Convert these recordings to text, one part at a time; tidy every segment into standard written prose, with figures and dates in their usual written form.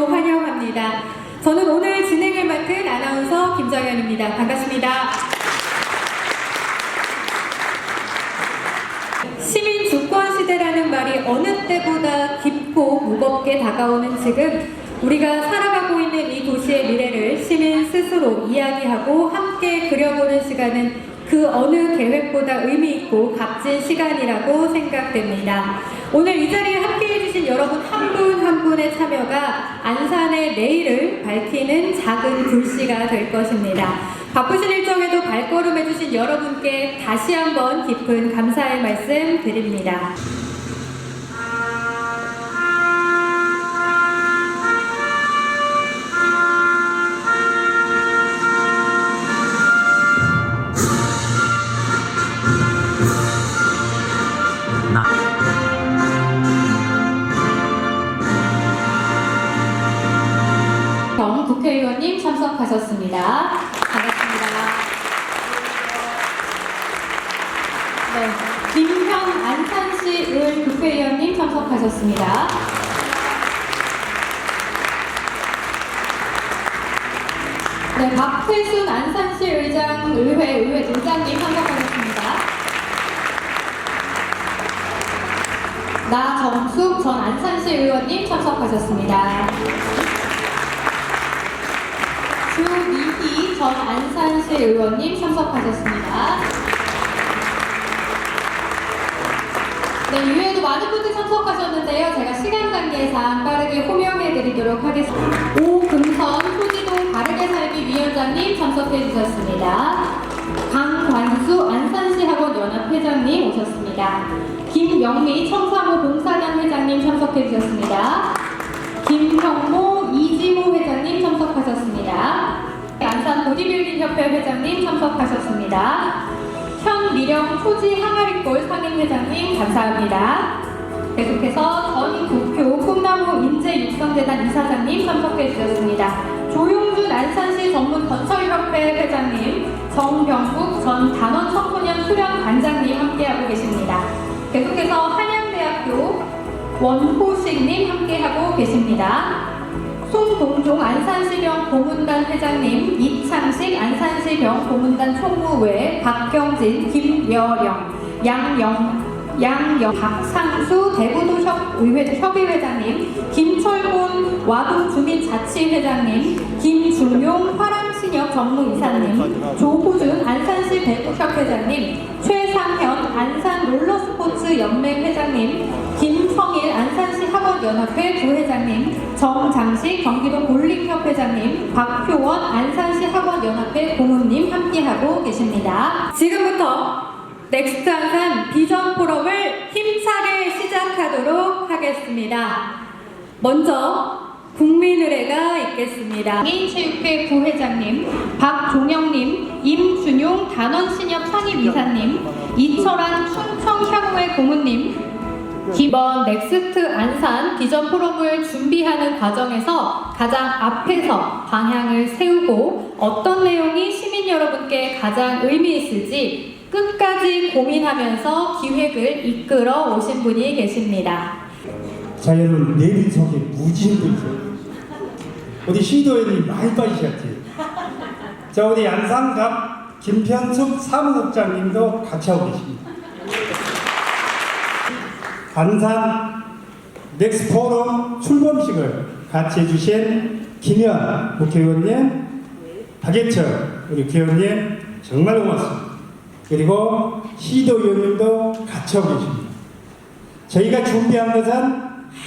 박수로 환영합니다. 저는 오늘 진행을 맡은 아나운서 김정현입니다. 반갑습니다. 시민 주권 시대라는 말이 어느 때보다 깊고 무겁게 다가오는 지금, 우리가 살아가고 있는 이 도시의 미래를 시민 스스로 이야기하고 함께 그려보는 시간은 그 어느 계획보다 의미있고 값진 시간이라고 생각됩니다. 오늘 이 자리에 함께해 주신 여러분 한 분 한 분의 참여가 안산의 내일을 밝히는 작은 불씨가 될 것입니다. 바쁘신 일정에도 발걸음해 주신 여러분께 다시 한번 깊은 감사의 말씀 드립니다. 국회의원님 참석하셨습니다. 반갑습니다. 네, 김형 안산시 을 국회의원님 참석하셨습니다. 네, 박태순 안산시 의장님 참석하셨습니다. 나정숙 전 안산시 의원님 참석하셨습니다. 주미희 전 안산시 의원님 참석하셨습니다. 네, 이외에도 많은 분들 참석하셨는데요. 제가 시간 관계상 빠르게 호명해드리도록 하겠습니다. 오금선 토지동 바르게 살기 위원장님 참석해 주셨습니다. 강관수 안산시 학원 연합 회장님 오셨습니다. 김영미 청사모 봉사단 회장님 참석해 주셨습니다. 김형모 이지모 회장님 참석하셨습니다. 안산 보디빌딩 협회 회장님 참석하셨습니다. 현미령 초지 항아리골 상임 회장님 감사합니다. 계속해서 전국표 꿈나무 인재육성재단 이사장님 참석해 주셨습니다. 조용준 안산시 전문건설협회 회장님, 정병국 전 단원 청소년 수련 관장님 함께하고 계십니다. 계속해서 한양대학교 원호식님 함께하고 계십니다. 송동종 안산시병 고문단 회장님, 이창식 안산시병 고문단 총무회, 박경진, 김여령, 양영, 박상수 대부도의회 협의회장님, 김철곤 와동주민자치회장님, 김중용 화랑신협 전무이사님, 조호준 안산시 배구협회장님, 최상현 안산 롤러스포츠 연맹 회장님, 김성일 안산시 학원연합회 부회장님, 정장식 경기도 볼링협회장님, 박효원 안산시 학원연합회 고문님 함께하고 계십니다. 지금부터 넥스트 안산 비전 포럼을 힘차게 시작하도록 하겠습니다. 먼저 국민의례가 있겠습니다. 체육회 부회장님, 박종영님, 임준용 단원신협 상임이사님, 이철한 충청향후회 고문님, 이번 넥스트 안산 비전 포럼을 준비하는 과정에서 가장 앞에서 방향을 세우고 어떤 내용이 시민 여러분께 가장 의미 있을지 끝까지 고민하면서 기획을 이끌어 오신 분이 계십니다. 자, 여러분, 내빈 속에 무지도 있어요. 어디 시도에는 많이 빠지셨지. 자, 우리 안산갑 김편숙 사무국장님도 같이 하고 계십니다. 안산 넥스포럼 출범식을 같이 해주신 김현 국회의원님, 박예철 우리 국회의원님 정말 고맙습니다. 그리고 시도의원님도 같이 하고 계십니다. 저희가 준비한 것은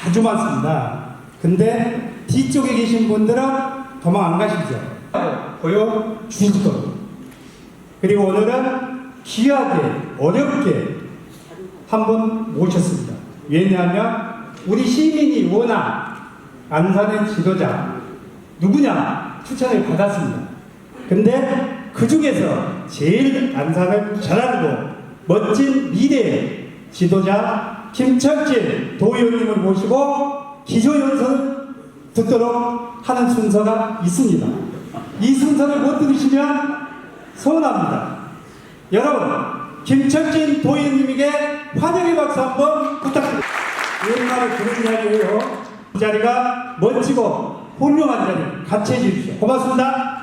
아주 많습니다. 근데 뒤쪽에 계신 분들은 도망 안 가시죠? 보여주실 겁니다. 그리고 오늘은 귀하게 어렵게 한 분 모셨습니다. 왜냐하면 우리 시민이 원한 안산의 지도자 누구냐 추천을 받았습니다. 근데 그 중에서 제일 안산을 잘 알고 멋진 미래의 지도자 김철진 도의원님을 모시고 기조연설을 듣도록 하는 순서가 있습니다. 이 순서를 못 들으시면 서운합니다. 여러분, 김철진 도의원님에게 환영의 박수 한번 부탁드립니다. 옛날에 그런 이야기예요. 이 자리가 멋지고 훌륭한 자리 같이 해주십시오. 고맙습니다.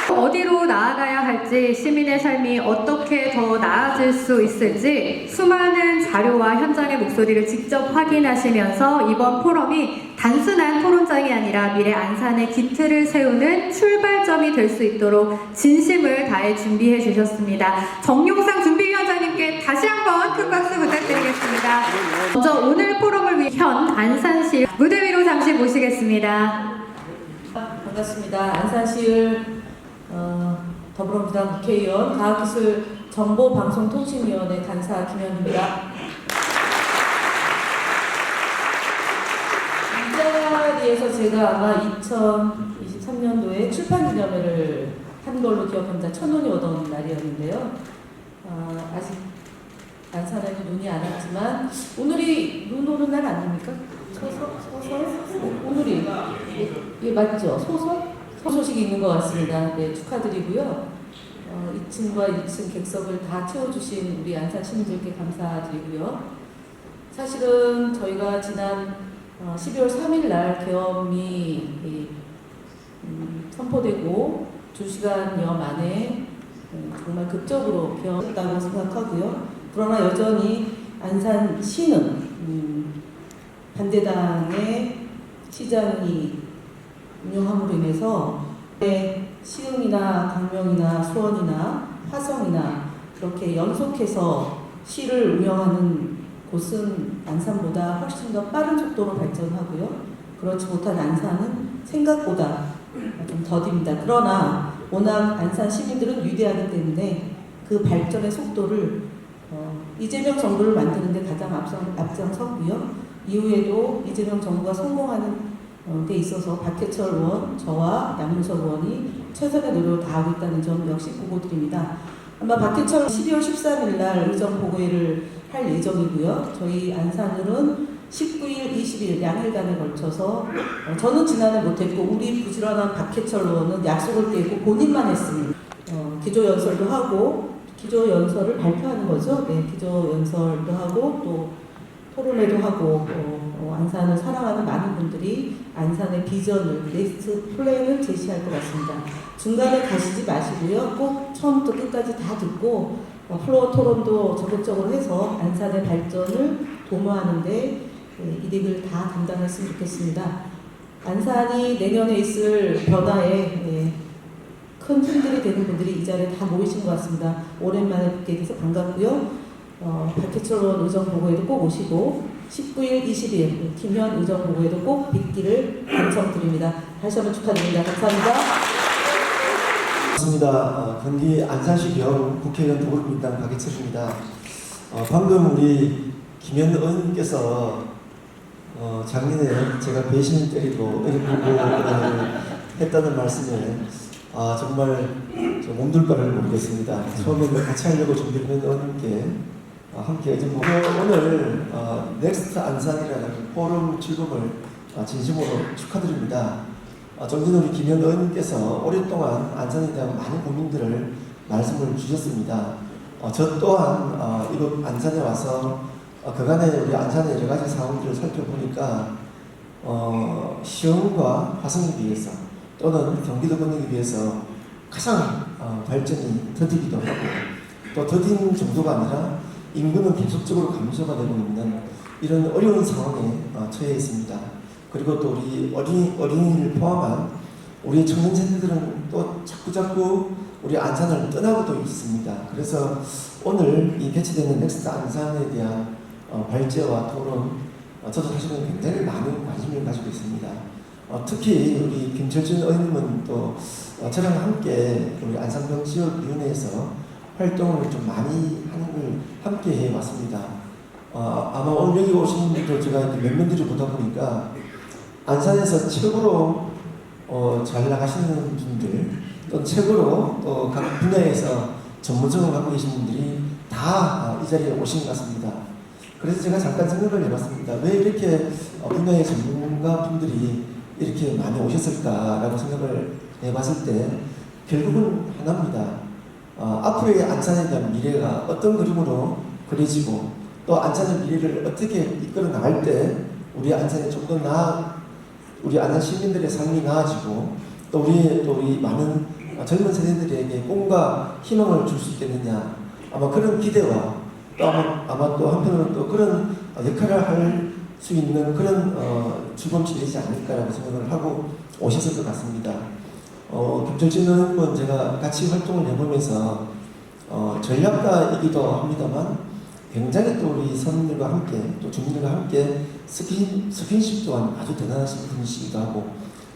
어디로 나아가야 할지, 시민의 삶이 어떻게 더 나아질 수 있을지 수많은 자료와 현장의 목소리를 직접 확인하시면서 이번 포럼이 단순한 토론장이 아니라 미래 안산의 기틀을 세우는 출발점이 될 수 있도록 진심을 다해 준비해 주셨습니다. 정용상 준비위원장님께 다시 한번 큰 박수 부탁드리겠습니다. 먼저 오늘 포럼을 위해 현 안산시 무대 위로 잠시 모시겠습니다. 반갑습니다. 안산시을 더불어민주당 국회의원 과학기술정보방송통신위원회 간사 김현입니다. 이 자리에서 제가 아마 2023년도에 출판기념회를 한 걸로 기억합니다. 천눈이 오던 날이었는데요. 아직 안산에는 눈이 안 왔지만 오늘이 눈 오는 날 아닙니까? 오늘이 예, 맞죠? 소식이 있는 것 같습니다. 네, 축하드리고요. 2층과 1층 객석을 다 채워주신 우리 안산 시민들께 감사드리고요. 사실은 저희가 지난 12월 3일 날 계엄이 선포되고 2시간여 만에 정말 극적으로 계엄했다고 생각하고요. 그러나 여전히 안산시는 반대당의 시장이 운영함으로 인해서 시흥이나 강명이나 수원이나 화성이나 그렇게 연속해서 시를 운영하는 곳은 안산보다 훨씬 더 빠른 속도로 발전하고요. 그렇지 못한 안산은 생각보다 좀 더딥니다. 그러나 워낙 안산 시민들은 위대하기 때문에 그 발전의 속도를 이재명 정부를 만드는 데 가장 앞장섰고요. 이후에도 이재명 정부가 성공하는 데 있어서 박해철 의원, 저와 양문석 의원이 최선의 노력을 다하고 있다는 점 역시 보고드립니다. 아마 박해철 12월 13일 날 의정 보고회를 할 예정이고요. 저희 안산을은 19일, 20일 양일간에 걸쳐서 저는 지난해 못했고 우리 부지런한 박해철 의원은 약속을 깨고 본인만 했습니다. 기조연설도 하고 기조연설을 발표하는 거죠. 네, 기조연설도 하고 또 토론회도 하고 안산을 사랑하는 많은 분들이 안산의 비전을 넥스트 플랜을 제시할 것 같습니다. 중간에 가시지 마시고요. 꼭 처음부터 끝까지 다 듣고 플로어 토론도 적극적으로 해서 안산의 발전을 도모하는데 이득을 다 감당했으면 좋겠습니다. 안산이 내년에 있을 변화에 큰 힘들이 되는 분들이 이 자리에 다 모이신 것 같습니다. 오랜만에 뵙게 돼서 반갑고요. 박해철 의원 의정 보고에도 꼭 오시고 19일, 20일 김현 의정 보고에도 꼭 뵙기를 간청드립니다. 다시 한번 축하드립니다. 감사합니다. 반갑습니다. 경기 안산시 경 국회의원 더불어민주당 박해철입니다. 방금 우리 김현 의원께서 작년에 제가 배신을 때리고 의정보고를 했다는 말씀에 정말 몸둘 바를 모르겠습니다. 처음에 같이 하려고 준비했던 의원님께 함께 의정보고 오늘 넥스트 안산이라는 포럼 출범을 진심으로 축하드립니다. 좀 전에 우리 김현 의원님께서 오랫동안 안산에 대한 많은 고민들을 말씀을 주셨습니다. 저 또한 이곳 안산에 와서 그간에 우리 안산의 여러 가지 상황들을 살펴보니까 시흥과 화성에 비해서 또는 경기도 권역에 비해서 가장 발전이 더디기도 하고 또 더딘 정도가 아니라 인구는 계속적으로 감소가 되고 있는 이런 어려운 상황에 처해 있습니다. 그리고 또 우리 어린이를 포함한 우리 청년 세대들은 또 자꾸 우리 안산을 떠나고도 있습니다. 그래서 오늘 이 개최되는 넥스트 안산에 대한 발제와 토론, 저도 사실은 굉장히 많은 관심을 가지고 있습니다. 특히 우리 김철준 의원님은 또 저랑 함께 우리 안산병 지역위원회에서 활동을 좀 많이 하는 걸 함께 해왔습니다. 아마 오늘 여기 오신 분들 제가 몇 명들이 보다 보니까 안산에서 최고로 잘 나가시는 분들 또 최고로 또 각 분야에서 전문성을 갖고 계신 분들이 다 이 자리에 오신 것 같습니다. 그래서 제가 잠깐 생각을 해봤습니다. 왜 이렇게 분야의 전문가 분들이 이렇게 많이 오셨을까라고 생각을 해봤을 때 결국은 하나입니다. 앞으로의 안산에 대한 미래가 어떤 그림으로 그려지고 또 안산의 미래를 어떻게 이끌어 나갈 때 우리 안산이 좀 더 우리 안산 시민들의 삶이 나아지고 또 우리 많은 젊은 세대들에게 꿈과 희망을 줄 수 있겠느냐, 아마 그런 기대와 또 아마 또 한편으로는 또 그런 역할을 할 수 있는 그런 주범층이 되지 않을까라고 생각을 하고 오셨을 것 같습니다. 김철진 의원은 제가 같이 활동을 해보면서 전략가이기도 합니다만 굉장히 또 우리 서민들과 함께 또 주민들과 함께 스킨십 또한 아주 대단하신 분이시기도 하고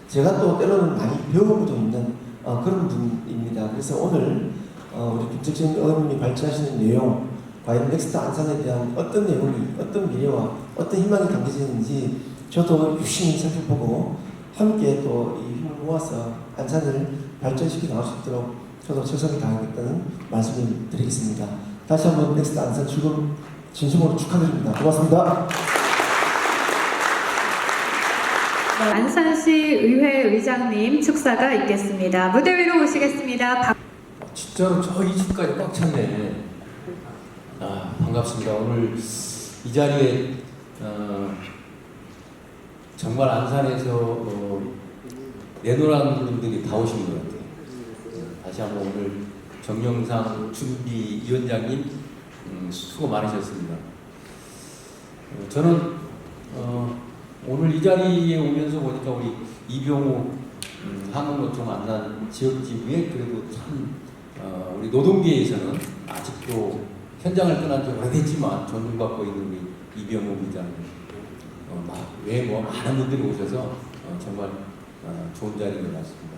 제가 또 때로는 많이 배워보고 있는 그런 분입니다. 그래서 오늘 우리 김철진 의원님이 발전하시는 내용, 과연 넥스트 안산에 대한 어떤 내용이, 어떤 미래와 어떤 희망이 담겨져 있는지 저도 유심히 살펴보고 함께 또 이 힘을 모아서 안산을 발전시켜 나갈 수 있도록 저도 최선을 다하겠다는 말씀을 드리겠습니다. 다시 한번 넥스트 안산 출범 진심으로 축하드립니다. 고맙습니다. 안산시 의회 의장님 축사가 있겠습니다. 무대 위로 오시겠습니다. 진짜로 저 2층까지 꽉 찼네. 반갑습니다. 오늘 이 자리에 정말 안산에서 내노란 분들이 다 오신 것 같아요. 다시 한번 오늘 정영상 준비위원장님 수고 많으셨습니다. 저는 오늘 이 자리에 오면서 보니까 우리 이병우 한국노총 안산 지역지부에 그래도 참 우리 노동계에서는 아직도 현장을 떠난 지 오래됐지만 존중받고 있는 우리 이병우 위원장님 외에 많은 분들이 오셔서 정말 좋은 자리인 것 같습니다.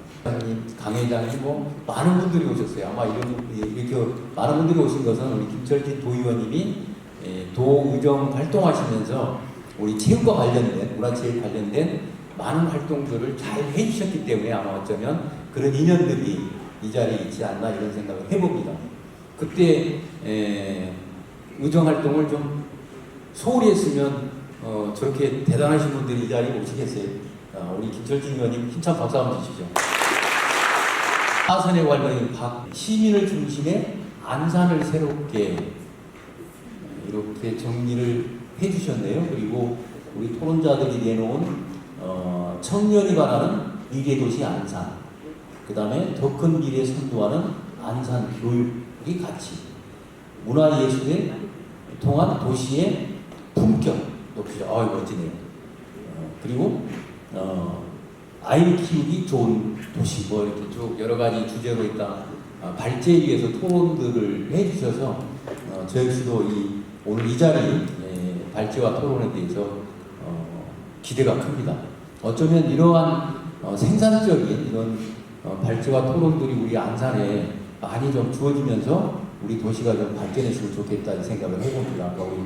강 회장님 많은 분들이 오셨어요. 아마 이렇게 많은 분들이 오신 것은 우리 김철진 도의원님이 도의정 활동하시면서 우리 체육과 관련된 문화체육 관련된 많은 활동들을 잘 해주셨기 때문에 아마 어쩌면 그런 인연들이 이 자리에 있지 않나 이런 생각을 해봅니다. 그때 의정 활동을 좀 소홀히 했으면 저렇게 대단하신 분들이 이 자리에 오시겠어요? 우리 김철진 의원님 힘찬 박수 한번 주시죠. 하선에 관련된 시민을 중심에 안산을 새롭게 이렇게 정리를 해주셨네요. 그리고 우리 토론자들이 내놓은 청년이 바라는 미래도시 안산, 그 다음에 더 큰 미래 선도하는 안산 교육의 가치, 문화예술에 통한 도시의 품격 높이죠. 멋지네요. 그리고 아이 키우기 좋은 도시 이렇게 쭉 여러 가지 주제로 있다 발제에 의해서 토론들을 해주셔서 저 역시도 오늘 이 자리 발제와 토론에 대해서 기대가 큽니다. 어쩌면 이러한 생산적인 이런 발제와 토론들이 우리 안산에 많이 좀 주어지면서 우리 도시가 좀 발전했으면 좋겠다는 생각을 해봅니다. 우리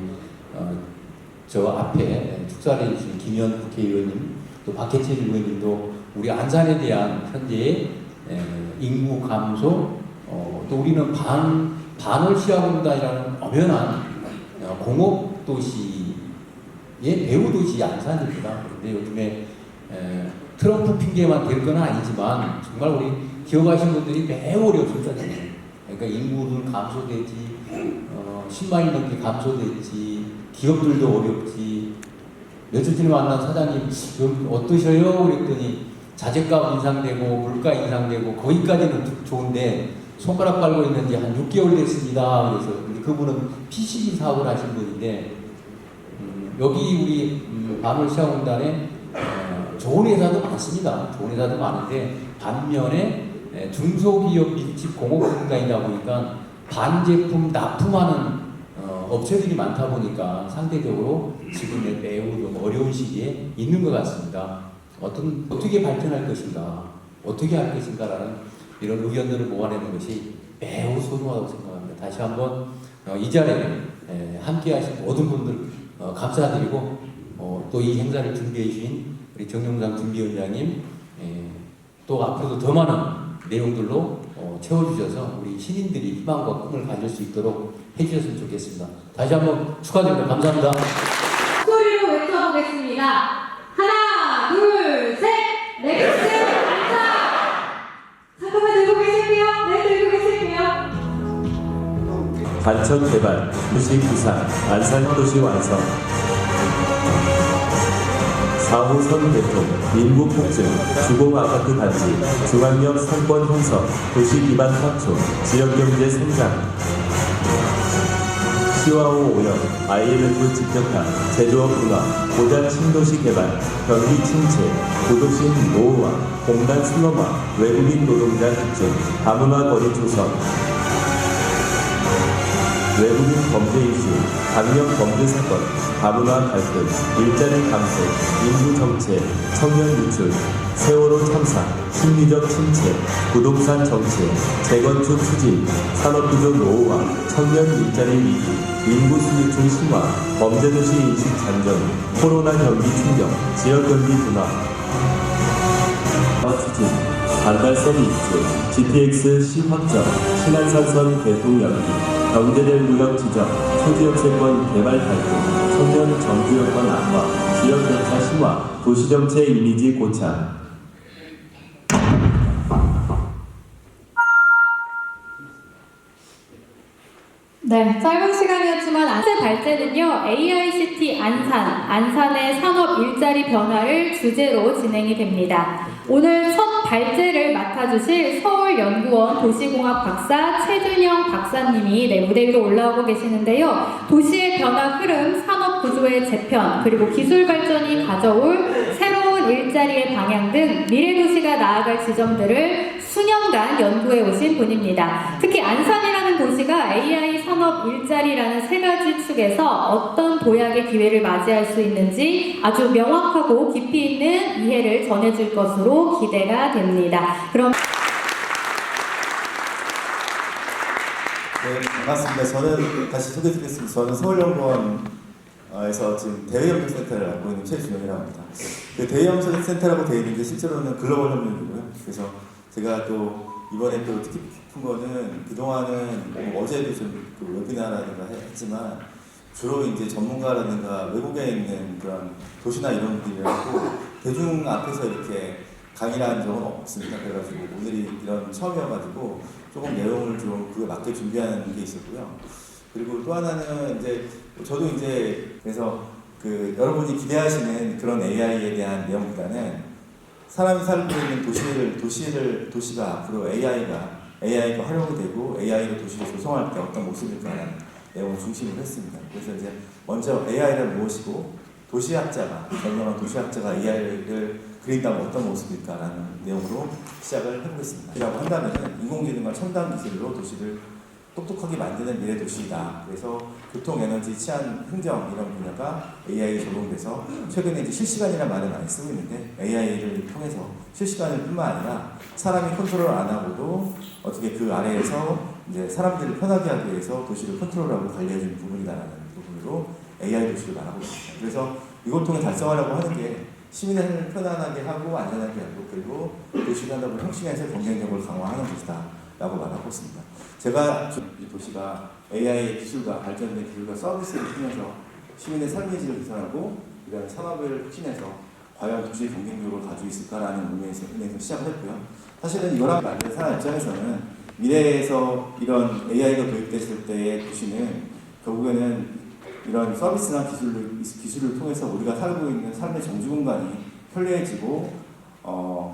저 앞에 축사를 해주신 김현 국회의원님, 또 박해철 의원님도 우리 안산에 대한 현재의 인구 감소, 또 우리는 반월 시야공단이라는 엄연한 공업 도시의 배후 도시 안산입니다. 그런데 요즘에 트럼프 핑계만 될 건 아니지만 정말 우리 기억하신 분들이 매우 어렵습니다. 그러니까 인구는 감소되지, 10만이 넘게 감소됐지, 기업들도 어렵지. 며칠 전에 만난 사장님 좀 어떠셔요? 그랬더니 자재값 인상되고 물가 인상되고 거기까지는 좋은데 손가락 빨고 있는지 한 6개월 됐습니다. 그래서 그분은 PCB 사업을 하신 분인데 여기 우리 반월시장공단에 좋은 회사도 많습니다. 좋은 회사도 많은데 반면에 중소기업 밀집 공업공단이다 보니까 반제품 납품하는 업체들이 많다 보니까 상대적으로 지금 매우 좀 어려운 시기에 있는 것 같습니다. 어떻게 발전할 것인가, 어떻게 할 것인가라는 이런 의견들을 모아내는 것이 매우 소중하다고 생각합니다. 다시 한번 이 자리에 함께 하신 모든 분들 감사드리고 또 이 행사를 준비해 주신 우리 정영상 준비위원장님 또 앞으로도 더 많은 내용들로 채워주셔서 우리 시민들이 희망과 꿈을 가질 수 있도록 해주셨으면 좋겠습니다. 다시 한번 축하드립니다. 감사합니다. 소리로 외쳐보겠습니다. 하나, 둘, 셋! 넥스트 안산! 잠깐만 들고 계실게요. 네, 들고 계실게요. 반천 개발, 도시 구상, 안산 도시 완성. 4호선 개통, 인구 폭증, 주공 아파트 단지, 중앙역 상권 형성, 도시 기반 확충, 지역경제 성장. 시와호 오염, IMF 직격탄, 제조업 분화, 고장 신도시 개발, 경기 침체, 고도심 노후화, 공단 슬럼화, 외국인 노동자 급증, 다문화 거리 조성, 외국인 범죄 이슈, 강력 범죄 사건, 다문화 갈등, 일자리 감소, 인구 정체, 청년 유출, 세월호 참사, 심리적 침체, 부동산 정체, 재건축 추진, 산업구조 노후화, 청년 일자리 위기, 인구 수유출 심화, 범죄도시 인식 잔전, 코로나 경기 충격, 지역경기 둔화, 추진, 반달섬 입주, GTX 시 확정, 신안산선 개통 연기, 경제대구역 지정, 초지역세권 개발 발동, 청년 정주여건 악화, 지역격차 심화, 도시정체 이미지 고착. 네, 짧은 시간이었지만 안세 발제는요, AICT 안산의 산업 일자리 변화를 주제로 진행이 됩니다. 오늘 첫 발제를 맡아주실 서울연구원 도시공학 박사 최준영 박사님이 무대 위로 올라오고 계시는데요. 도시의 변화 흐름, 산업 구조의 재편, 그리고 기술 발전이 가져올 새로운 일자리의 방향 등 미래 도시가 나아갈 지점들을 수년간 연구해 오신 분입니다. 특히 안산이라는 도시가 AI 산업 일자리라는 세 가지 축에서 어떤 도약의 기회를 맞이할 수 있는지 아주 명확하고 깊이 있는 이해를 전해줄 것으로 기대가 됩니다. 그럼 네, 반갑습니다. 저는 다시 소개드리겠습니다. 저는 서울연구원에서 지금 대외협력센터를 맡고 있는 최준영이라고 합니다. 그 대외협력센터라고 되어 있는 게 실제로는 글로벌 협력이고요. 그래서 제가 또 이번에 또 특히 깊은 거는 그동안은 뭐 어제도 좀그 웨비나라든가 했지만 주로 이제 전문가라든가 외국에 있는 그런 도시나 이런 분들이라고 대중 앞에서 이렇게 강의를 한 적은 없습니다. 그래가지고 오늘이 이런 처음이어가지고 조금 내용을 좀 그에 맞게 준비하는 게 있었고요. 그리고 또 하나는 이제 저도 이제 그래서 그 여러분이 기대하시는 그런 AI에 대한 내용보다는 사람이 살고 있는 도시가 앞으로 AI가 활용이 되고 AI로 도시를 조성할 때 어떤 모습일까라는 내용을 중심으로 했습니다. 그래서 이제 먼저 AI는 무엇이고 전명한 도시학자가 AI를 그린다면 어떤 모습일까라는 내용으로 시작을 해보겠습니다. 이라고 한다면 인공지능과 첨단 기술로 도시를 똑똑하게 만드는 미래 도시이다. 그래서 교통, 에너지, 치안, 행정 이런 분야가 AI에 적용돼서 최근에 이제 실시간이라는 말을 많이 쓰고 있는데 AI를 통해서 실시간을 뿐만 아니라 사람이 컨트롤 안 하고도 어떻게 그 아래에서 이제 사람들을 편하게 하기 위해서 도시를 컨트롤하고 관리해주는 부분이다라는 부분으로 AI 도시를 말하고 있습니다. 그래서 이걸 통해 달성하려고 하는 게 시민을 편안하게 하고 안전하게 하고 그리고 도시를 하다 보면 혁신해서 경쟁력을 강화하는 것이다 라고 말하고 있습니다. 제가 이 도시가 AI의 기술과 발전된 기술과 서비스를 통해서 시민의 삶의 질을 개선하고 그다음에 산업을 혁신해서 과연 도시의 경쟁력을 가지고 있을까라는 의미에서 시작을 했고요. 사실은 이거랑 만든 사람 입장에서는 미래에서 이런 AI가 도입됐을 때의 도시는 결국에는 이런 서비스나 기술을 통해서 우리가 살고 있는 삶의 정주 공간이 편리해지고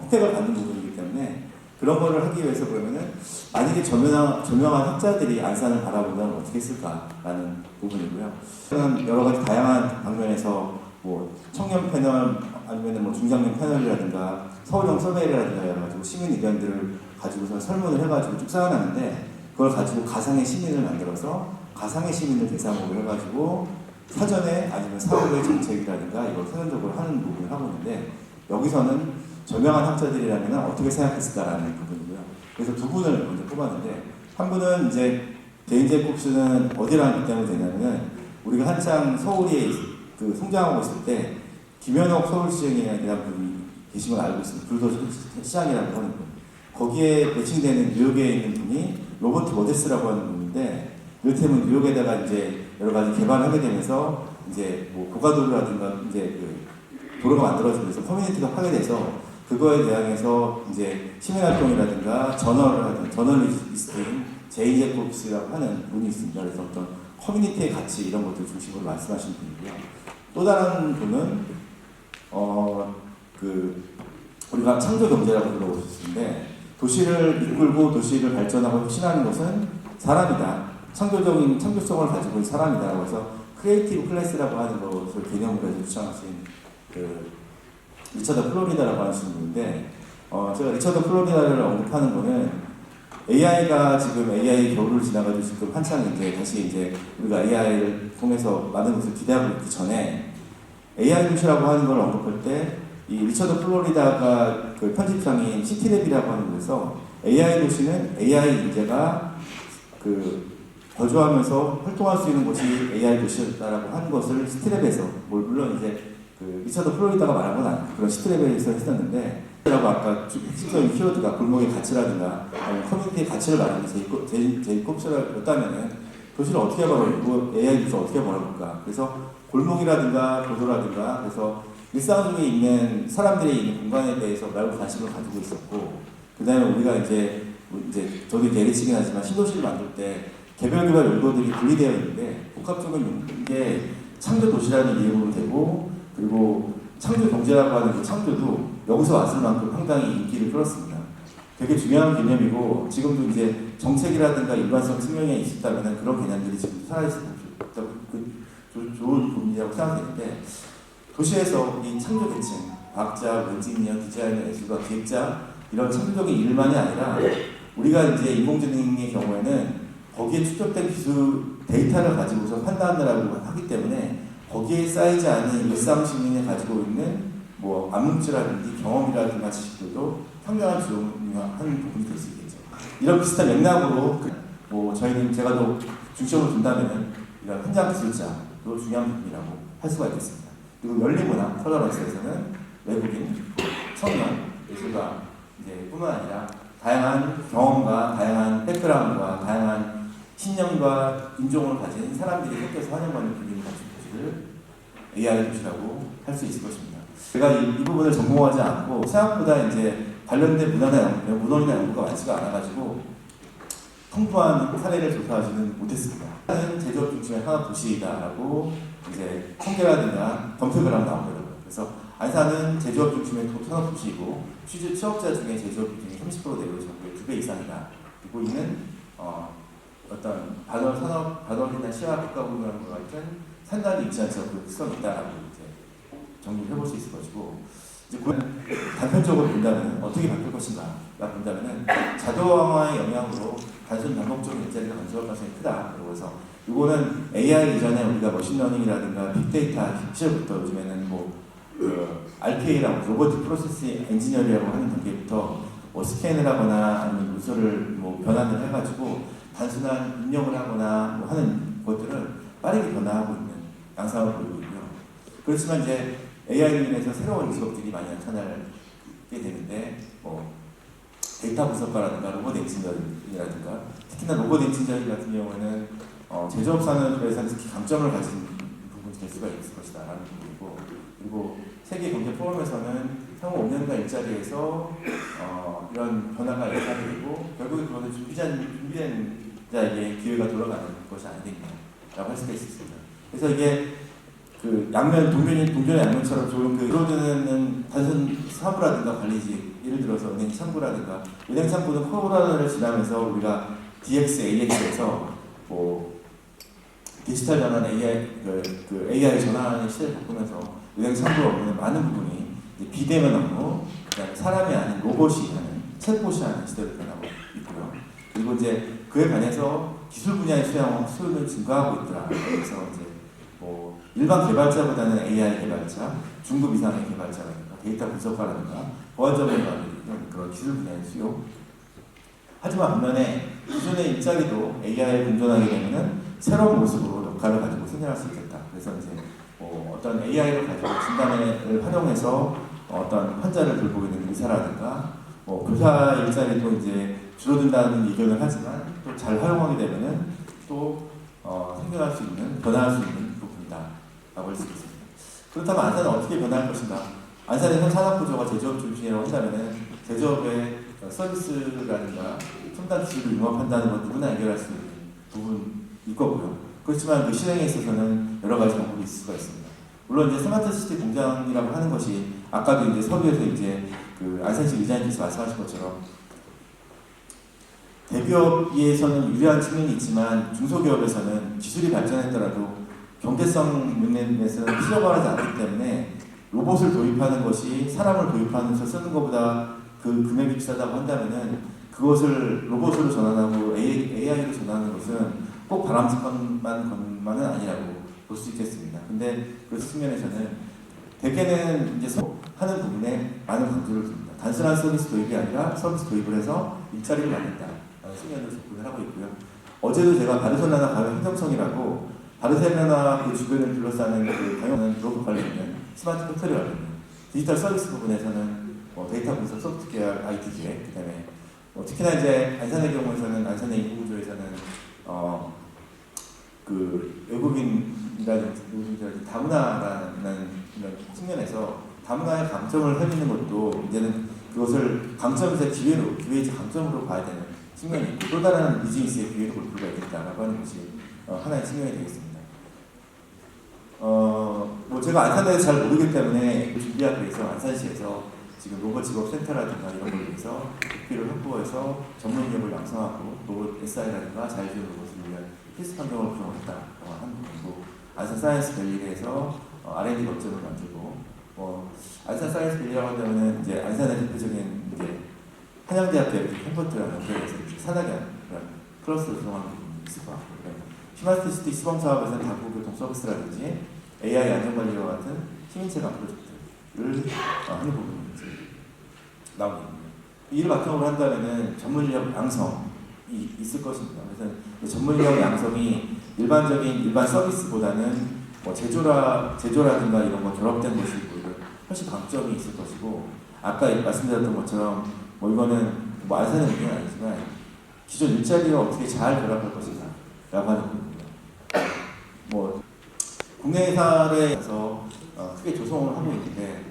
혜택을 받는 부분이기 때문에 그런 거를 하기 위해서 그러면은 만약에 저명한 학자들이 안산을 바라보면 어떻게 했을까라는 부분이고요. 저는 여러 가지 다양한 방면에서 뭐 청년 패널 아니면 뭐 중장년 패널이라든가 서울형 서베이라든가 여러 가지 시민 의견들을 가지고서 설문을 해가지고 쭉 쌓아놨는데 그걸 가지고 가상의 시민을 만들어서 가상의 시민을 대상으로 해가지고 사전에 아니면 사후의 정책이라든가 이걸 선언적으로 하는 부분을 하고 있는데 여기서는 저명한 학자들이라면 어떻게 생각했을까라는 부분이고요. 그래서 두 분을 먼저 뽑았는데 한 분은 이제 제인제콥스는 어디랑 비교하면 되냐면은 우리가 한창 서울이 그 성장하고 있을 때 김현옥 서울시장이라는 분이 계신 걸 알고 있습니다. 불도 시장이라고 하는 분. 거기에 매칭되는 뉴욕에 있는 분이 로버트 모데스라고 하는 분인데 이를테면 뉴욕에다가 이제 여러 가지 개발을 하게 되면서 이제 뭐 고가도로라든가 이제 그 도로가 만들어지면서 커뮤니티가 파괴돼서 그거에 대항해서 이제 시민활동이라든가 저널리스트인 제이제콥스라고 하는 분이 있습니다. 그래서 어떤 커뮤니티의 가치 이런 것들 중심으로 말씀하시는 분이고요. 또 다른 분은 우리가 창조 경제라고 불러보셨는데 도시를 이끌고 도시를 발전하고 혁신하는 것은 사람이다. 창조성을 가지고 있는 사람이다. 그래서 크리에이티브 클래스라고 하는 것을 개념으로 해서 주장하신 리처드 플로리다라고 하시는 분인데 제가 리처드 플로리다를 언급하는 거는 AI가 지금 AI 겨울을 지나가지고 지금 한창 이제 다시 이제 우리가 AI를 통해서 많은 것을 기대하고 있기 전에 AI 도시라고 하는 걸 언급할 때 이 리처드 플로리다가 그 편집장인 시티랩이라고 하는 곳에서 AI 도시는 AI 인재가 거주하면서 활동할 수 있는 곳이 AI 도시였다라고 하는 것을 시티랩에서 물론 이제 리처드 플로리다가 말한 건 아니고 그런 시티랩에서 했었는데 라고 아까 핵심적인 키워드가 골목의 가치라든가 커뮤니티의 가치를 말하는 제일 꼽으셨다면은 도시를 어떻게 바라볼까, AI 도시를 어떻게 바라볼까. 그래서 골목이라든가 도로라든가 그래서 일상 중에 있는 사람들이 있는 공간에 대해서 매우 관심을 가지고 있었고 그 다음에 우리가 이제 저도 예리치긴 하지만 신도시를 만들 때 개별 용도들이 분리되어 있는데 복합적인 게 창조 도시라는 이름으로 되고 그리고 창조 경제라고 하는 그 창조도 여기서 왔을 만큼 상당히 인기를 끌었습니다. 되게 중요한 개념이고 지금도 이제 정책이라든가 일관성 측면에 있었다면 그런 개념들이 지금 살아있을 좋은 부분이라고 생각했는데 도시에서 이 창조 계층, 과학자, 엔지니어, 디자이너, 예술가, 기획자 이런 창조적인 일만이 아니라 우리가 이제 인공지능의 경우에는 거기에 축적된 기술 데이터를 가지고서 판단을 하기 때문에 거기에 쌓이지 않은 일상 시민이 가지고 있는 뭐 암묵지라든지 경험이라든가 지식들도 상당한 중요한 부분이 될 수 있겠죠. 이런 비슷한 맥락으로 뭐 저희는 제가 더 중점을 둔다면은 이런 현장 기술자도 중요한 부분이라고 할 수가 있겠습니다. 그리고 열린문화 컬러런스에서는 외국인, 청년, 예술가 이제 뿐만 아니라 다양한 경험과 다양한 백그라운드와 다양한 신념과 인종을 가진 사람들이 섞여서 환영받는 분위기를 가진 도시를 AI 도시라고 할 수 있을 것입니다. 제가 이 부분을 전공하지 않고 생각보다 이제 관련된 문헌이나 연구가 많지가 않아가지고 풍부한 사례를 조사하지는 못했습니다. 제조업 중심의 산업 도시다라고 이제 통계라든가 검색을 하면 나오더라고요. 그래서 안산은 제조업 중심의 산업 도시이고 취업자 중에 제조업 비중이 30% 내외로 전국의 2배 이상이다. 그리고 이는 어떤 반월이나 시야 국가공유라는 것 같은 산단이 있지 않죠. 그 특성이 있다라고 이제 정리를 해볼 수 있을 것이고 이제 단편적으로 본다면 어떻게 바뀔 것인가가 본다면은 자동화의 영향으로 단순 반복적인 일자리가 감소할 가능성이 크다. 그래서 이거는 AI 이전에 우리가 머신러닝이라든가 빅데이터 시절부터 요즘에는 RPA라고 로보틱 프로세스 엔지니어링이라고 하는 단계부터 스캔을 하거나 아니면 문서를 변환을 해가지고 단순한 입력을 하거나 하는 것들을 빠르게 변화하고 있는 양상을 보이고 있고요. 그렇지만 이제 AI로 인해서 새로운 직업들이 많이 나타나게 되는데 데이터 분석가라든가 로봇 엔지니어링이라든가 특히나 로봇 엔지니어링 같은 경우는 제조업 산업에서 특히 강점을 가진 부분이 될 수가 있을 것이다라는 부분이고 그리고 세계 경제 포럼에서는 향후 5년간 일자리에서 이런 변화가 예상되고 결국에 그것은 준비된 자에게 기회가 돌아가는 것이 아니겠냐라고 할 수가 있습니다. 그래서 이게 동전의 양면처럼 좋은 이루어지는 단순 사무라든가 관리직 예를 들어서 은행 창구라든가 은행 창구는 코로나를 지나면서 우리가 DX, AX에서 디지털 전환 AI 전환의 시대를 바꾸면서 은행 창구 업무는 많은 부분이 비대면 업무, 그다음에 사람이 아닌 로봇이 하는 챗봇이 하는 시대로 변하고 있고요. 그리고 이제 그에 반해서 기술 분야의 수요는 증가하고 있더라. 그래서 이제 일반 개발자보다는 AI 개발자, 중급 이상의 개발자라든가 데이터 분석가라든가 보안점을 가는 그런 기술 분야의 수요. 하지만 반면에 기존의 일자리도 AI에 공존하게 되면은 새로운 모습으로 역할을 가지고 생겨날 수 있겠다. 그래서 이제 어떤 AI를 가지고 진단을 활용해서 어떤 환자를 돌보고 있는 의사라든가 교사 일자리도 이제 줄어든다는 의견을 하지만 또 잘 활용하게 되면은 또 생겨날 수 있는 변화할 수 있는 부분이다라고 할 수 있습니다. 그렇다면 안산은 어떻게 변할 것인가? 안산의 현 산업 구조가 제조업 중심이라고 한다면은 제조업의 서비스라든가 첨단 기술을 융합한다는 건 누구나 해결할 수 있는 부분일 거고요. 그렇지만 그 실행에 있어서는 여러 가지 방법이 있을 수가 있습니다. 물론 이제 스마트 시티 공장이라고 하는 것이 아까도 이제 서두에서 이제 그 안산시 의장님께서 말씀하신 것처럼 대기업에서는 유리한 측면이 있지만 중소기업에서는 기술이 발전했더라도 경제성 면에서는 필요가 하지 않기 때문에 로봇을 도입하는 것이 사람을 도입하면서 쓰는 것보다 그 금액이 비싸다고 한다면은 그것을 로봇으로 전환하고 AI로 전환하는 것은 꼭 바람직한 것만은 아니라고 볼 수 있겠습니다. 근데 그 측면에서는 대개는 이제 하는 부분에 많은 강조를 둡니다. 단순한 서비스 도입이 아니라 서비스 도입을 해서 일자리를 만든다라는 측면으로 접근을 하고 있고요. 어제도 제가 바르셀로나 가요 행정청이라고 바르셀로나 그 주변을 둘러싸는 그 경영은 로봇 관련된 스마트 팩토리 관련된 디지털 서비스 부분에서는 데이터 분석 소프트 계열 IT 기획, 그다음에 특히나 이제 안산의 경우에서는 안산의 인구구조에서는 그 외국인이라든지 다문화라는 이런 측면에서 다문화의 강점을 살리는 것도 이제는 그것을 강점에서 기회이자 강점으로 봐야 되는 측면이 있고 또 다른 비즈니스의 기회를 볼 필요가 있겠다라고 하는 것이 하나의 측면이 되겠습니다. 뭐 제가 안산에 잘 모르기 때문에 준비하기 위해서 안산시에서 지금 로봇 직업 센터라든가 이런 걸 위해서 국비를 확보해서 전문 인력을 양성하고 로봇 SI라든가 자율주행 로봇을 위한 필수 환경을 구성했다고 하는 부분이고 안산 사이언스 밸리에서 R&D 거점을 만들고 안산 사이언스 밸리라고 한다면은 이제 안산의 대표적인 이제 한양대학교 캠퍼스랑 연결해서 산학연 클러스를 구성하는 부분이 있을 것 같고 스마트 시티 시범 사업에서는 당국교통 서비스라든지 AI 안전관리와 같은 시민체감 프로젝트를 하는 부분이 나옵니다. 이를 바탕으로 한다면은 전문 인력 양성이 있을 것입니다. 그래서 전문 인력 양성이 일반 서비스보다는 제조라든가 이런 거 결합된 것이고 훨씬 강점이 있을 것이고 아까 말씀드렸던 것처럼 이거는 안산의 문제는 아니지만 기존 일자리와 어떻게 잘 결합할 것인가 라고 하는 부분입니다. 국내 회사에서 크게 조성을 하고 있는데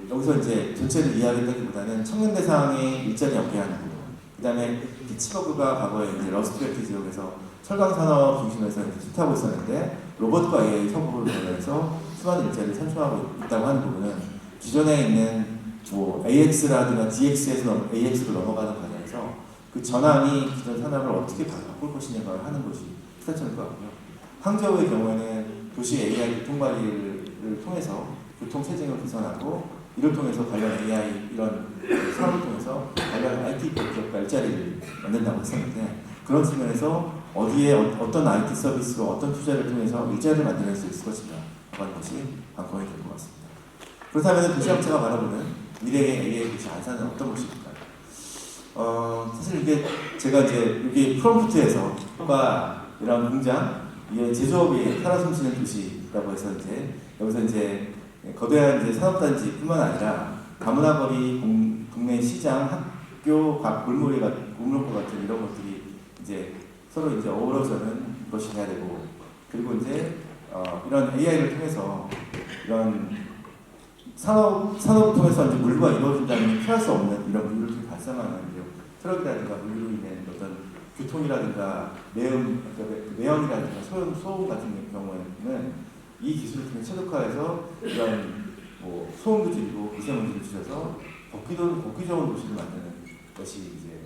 여기서 이제 전체를 이야기하기보다는 청년 대상의 일자리 연계하는 부분, 그 다음에 피츠버그가 과거에 이제 러스트벨트 지역에서 철강 산업 중심에서 수타하고 있었는데 로봇과 AI 협업을 통해서 수많은 일자리를 산출하고 있다고 하는 부분은 기존에 있는 AX라든가 DX에서 AX로 넘어가는 과정에서 그 전환이 기존 산업을 어떻게 바꿀 것이냐를 하는 것이 스타점일 것 같고요. 항저우의 경우에는 도시 AI 교통관리를 통해서 교통체증을 개선하고 이를 통해서 관련 AI 이런 사업을 통해서 관련 IT 기업과 일자리를 만든다고 했었는데 그런 측면에서 어디에 어떤 IT 서비스로 어떤 투자를 통해서 일자리를 만들어낼 수 있을 것인가 하는 것이 관건이 될 것 같습니다. 그렇다면 도시업체가 바라보는 미래의 AI 도시 안산은 어떤 곳일까요? 사실 이게 제가 이제 여기 프롬프트에서 이런 공장, 제조업이 살아 숨쉬는 도시라고 해서 이제 여기서 이제 거대한 이제 산업단지뿐만 아니라 다문화 거리, 국내 시장, 학교, 골목과 같은 이런 것들이 이제 서로 이제 어우러져는 것이 돼야 되고 그리고 이제 이런 AI를 통해서 이런 산업을 통해서 이제 물류가 이루어진다면 피할 수 없는 이런 물류를 발생하는 트럭이라든가 물류로 인한 어떤 교통이라든가 매연이라든가 소음 같은 경우에는 이 기술을 통해 최적화해서 이런 소음도 줄이고 미세먼지를 줄여서 걷기 좋은 도시를 만드는 것이 이제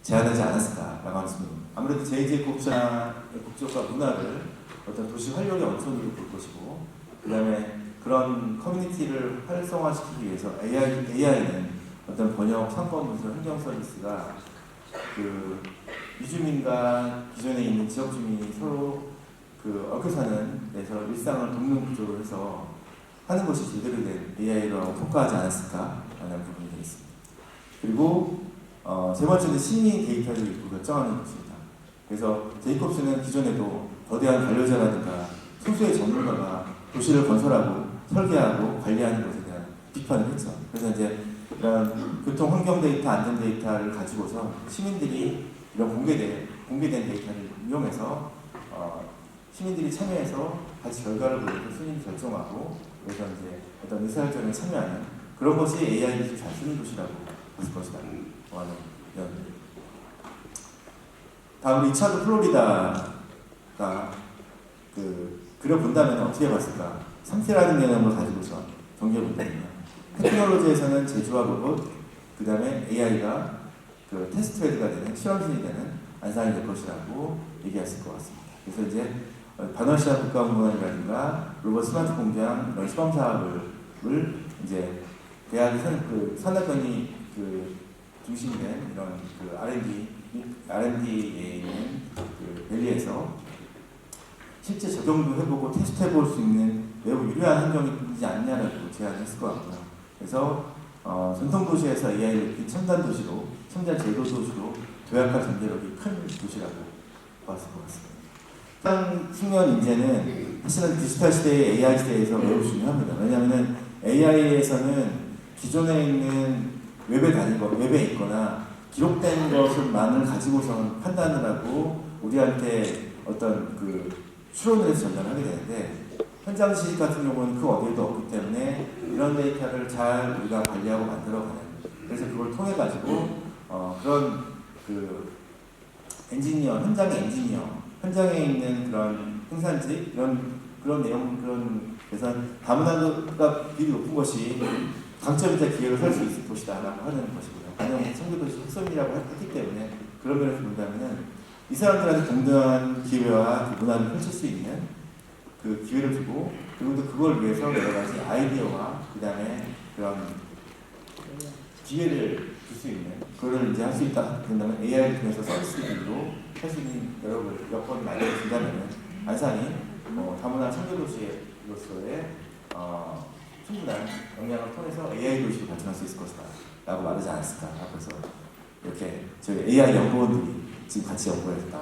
제안하지 않았을까라고 하는 말씀입니다. 아무래도 JJ 국적과 문화를 어떤 도시 활력의 원천으로 볼 것이고 그다음에 그런 커뮤니티를 활성화시키기 위해서 AI는 어떤 번역, 상권 분석, 행정 서비스가 이주민과 기존에 있는 지역 주민이 서로 얽혀 사는 데서 일상을 돕는 구조로 해서 하는 것이 제대로 된 AI로 평가하지 않았을까라는 부분이 되겠습니다. 그리고 세 번째는 시민 데이터를 결정하는 것입니다. 그래서 제이콥스는 기존에도 거대한 관료자라든가 소수의 전문가가 도시를 건설하고 설계하고 관리하는 것에 대한 비판을 했죠. 그래서 이제 이런 교통 환경 데이터, 안전 데이터를 가지고서 시민들이 이런 공개된 데이터를 이용해서 시민들이 참여해서 같이 결과를 보고 스님이 결정하고 그래서 이제 어떤 의사결정에 참여하는 그런 것이 AI 기술 잘 쓰는 도시라고 봤을 것이다. 하는 이런. 다음 리차드 플로리다가 그려본다면 어떻게 봤을까? 상태라는 개념을 가지고서 정리해본다면 테크놀로지에서는 제조와 로봇, 그 다음에 AI가 그 테스트베드가 되는 실험실이 되는 안산이 될 것이라고 얘기할 수 있을 것 같습니다. 그래서 이제 반월시아 국가공무원이라든가 로봇 스마트 공장 이런 시범 사업을 이제 대학이 산학연이 그 중심이 된 이런 그 R&D에 있는 그 밸리에서 실제 적용도 해보고 테스트해볼 수 있는 매우 유리한 환경이지 않냐라고 제안을 했을 것 같고요. 그래서 전통 도시에서 AI를 입힌 첨단 도시로, 첨단 제도 도시로 도약할 잠재력이 큰 도시라고 봤을 것 같습니다. 한 숙련 인재는 사실은 디지털 시대의 AI 시대에서 매우 중요합니다. 왜냐하면 AI에서는 기존에 있는 웹에 있거나 기록된 것만을 가지고선 판단을 하고 우리한테 어떤 그 추론을 해서 전달하게 되는데 현장 지식 같은 경우는 그 어디에도 없기 때문에 이런 데이터를 잘 우리가 관리하고 만들어가는 그래서 그걸 통해 가지고 그런 그 현장에 있는 그런 생산직 그런 내용 그래서 다문화가 비율이 높은 것이 강점이자 기회를 살 수 있을 것이다라고 하는 것이고요. 반영 청교도시 핵심이라고 했기 때문에 그런 면에서 본다면은 이 사람들한테 동등한 기회와 문화를 펼칠 수 있는 그 기회를 주고 그리고 또 그걸 위해서 여러 가지 아이디어와 그 다음에 그런 기회를 줄 수 있는 그걸 이제 할 수 있다. 그런다면 AI를 통해서 서비스들로 할 수 있는 여건을 마련해준다면은 안산이 다문화 청교도시로서의 충분한 역량을 통해서 AI 도시로 발전할 수 있을 것이다 라고 말하지 않았을까. 그래서 이렇게 저희 AI 연구원들이 지금 같이 연구를 했다.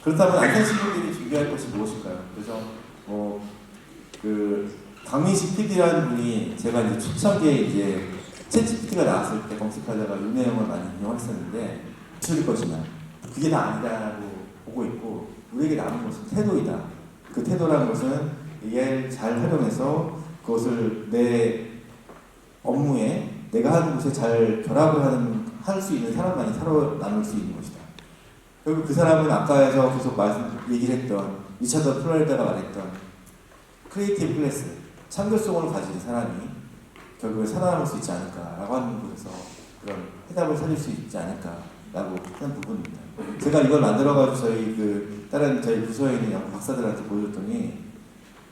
그렇다면 안산 시민들이 준비할 것이 무엇일까요? 그래서 그 강민식 PD라는 분이 제가 이제 초창기에 이제 챗GPT가 나왔을 때 검색하다가 이 내용을 많이 인용했었는데 틀릴 것이냐 그게 다 아니다라고 보고 있고 우리에게 남은 것은 태도이다. 그 태도라는 것은 AI를 잘 활용해서 그것을 내 업무에 내가 하는 곳에 잘 결합을 할 수 있는 사람만이 살아남을 수 있는 것이다. 결국 그 사람은 아까에서 계속 얘기를 했던 리차드 플로리다가 말했던 크리에이티브 클래스, 창조성을 가진 사람이 결국에 살아남을 수 있지 않을까라고 하는 곳에서 그런 해답을 찾을 수 있지 않을까라고 하는 부분입니다. 제가 이걸 만들어가지고 다른 저희 부서에 있는 연구 박사들한테 보여줬더니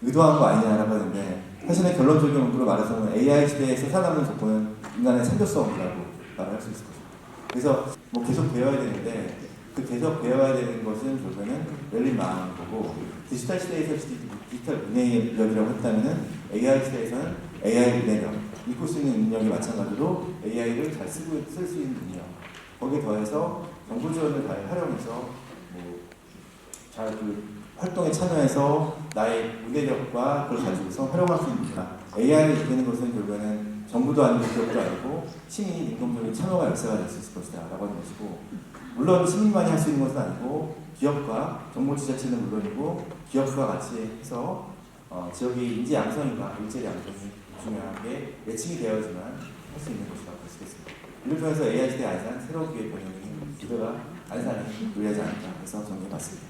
의도한 거 아니냐라고 하는데 사실은 결론적인 문구로 말해서는 AI 시대에서 살아남는 조건은 인간의 창조성이라고 말을 할 수 있을 것입니다. 그래서 계속 배워야 되는데 그 계속 배워야 되는 것은 결국에는 열린 마음인 거고 디지털 시대에서 디지털 문해력이라고 했다면은 AI 시대에서는 AI 문해력 읽을 수 있는 능력이 마찬가지로 AI를 잘 쓸 수 있는 능력 거기에 더해서 정보 지원을 잘 활용해서 잘 활동에 참여해서 나의 문해력과 그걸 가지고서 활용할 수 있는 AI를 이기는 것은 결국에는 정부도 아니고 기업도 아니고 시민이 능동적인 참여가 역사가 될 수 있을 것이다 라고 하는 것이고 물론 시민만이 할 수 있는 것은 아니고 기업과 정보 지자체는 물론이고 기업과 같이 해서 지역의 인재 양성과 일자리 양성이 중요하게 매칭이 되어야지만 할 수 있는 것이라고 볼 수 있겠습니다. 이를 통해서 AI 시대 안산 새로운 기회 번영이 기대가 안산이 유리하지 않을까 해서 정리해봤습니다.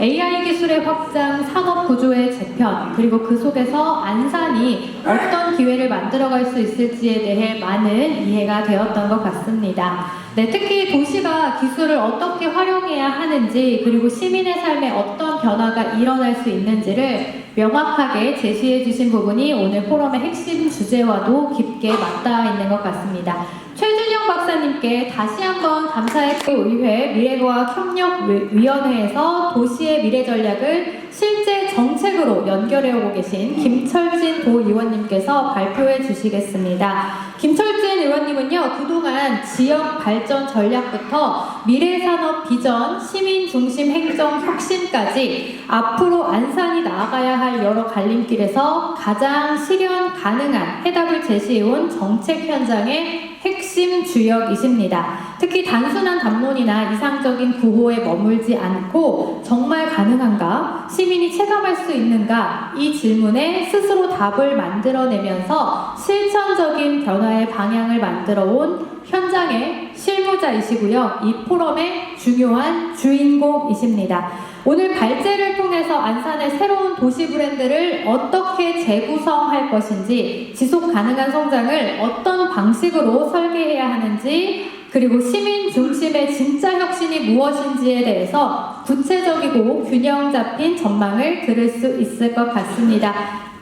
AI 기술의 확장, 산업 구조의 재편, 그리고 그 속에서 안산이 어떤 기회를 만들어갈 수 있을지에 대해 많은 이해가 되었던 것 같습니다. 네, 특히 도시가 기술을 어떻게 활용해야 하는지, 그리고 시민의 삶에 어떤 변화가 일어날 수 있는지를 명확하게 제시해 주신 부분이 오늘 포럼의 핵심 주제와도 깊게 맞닿아 있는 것 같습니다. 최준영 박사님께 다시 한번 감사했고 의회 미래과학협력위원회에서 도시의 미래 전략을 실제 정책으로 연결해오고 계신 김철진 도의원님께서 발표해 주시겠습니다. 김철진 의원님은요, 그동안 지역 발전 전략부터 미래산업 비전, 시민 중심 행정 혁신까지 앞으로 안산이 나아가야 할 여러 갈림길에서 가장 실현 가능한 해답을 제시해온 정책 현장의 핵심 주역이십니다. 특히 단순한 담론이나 이상적인 구호에 머물지 않고 정말 가능한가? 시민이 체감할 수 있는가? 이 질문에 스스로 답을 만들어내면서 실천적인 변화 변화의 방향을 만들어 온 현장의 실무자이시고요. 이 포럼의 중요한 주인공이십니다. 오늘 발제를 통해서 안산의 새로운 도시 브랜드를 어떻게 재구성할 것인지, 지속 가능한 성장을 어떤 방식으로 설계해야 하는지, 그리고 시민 중심의 진짜 혁신이 무엇인지에 대해서 구체적이고 균형 잡힌 전망을 들을 수 있을 것 같습니다.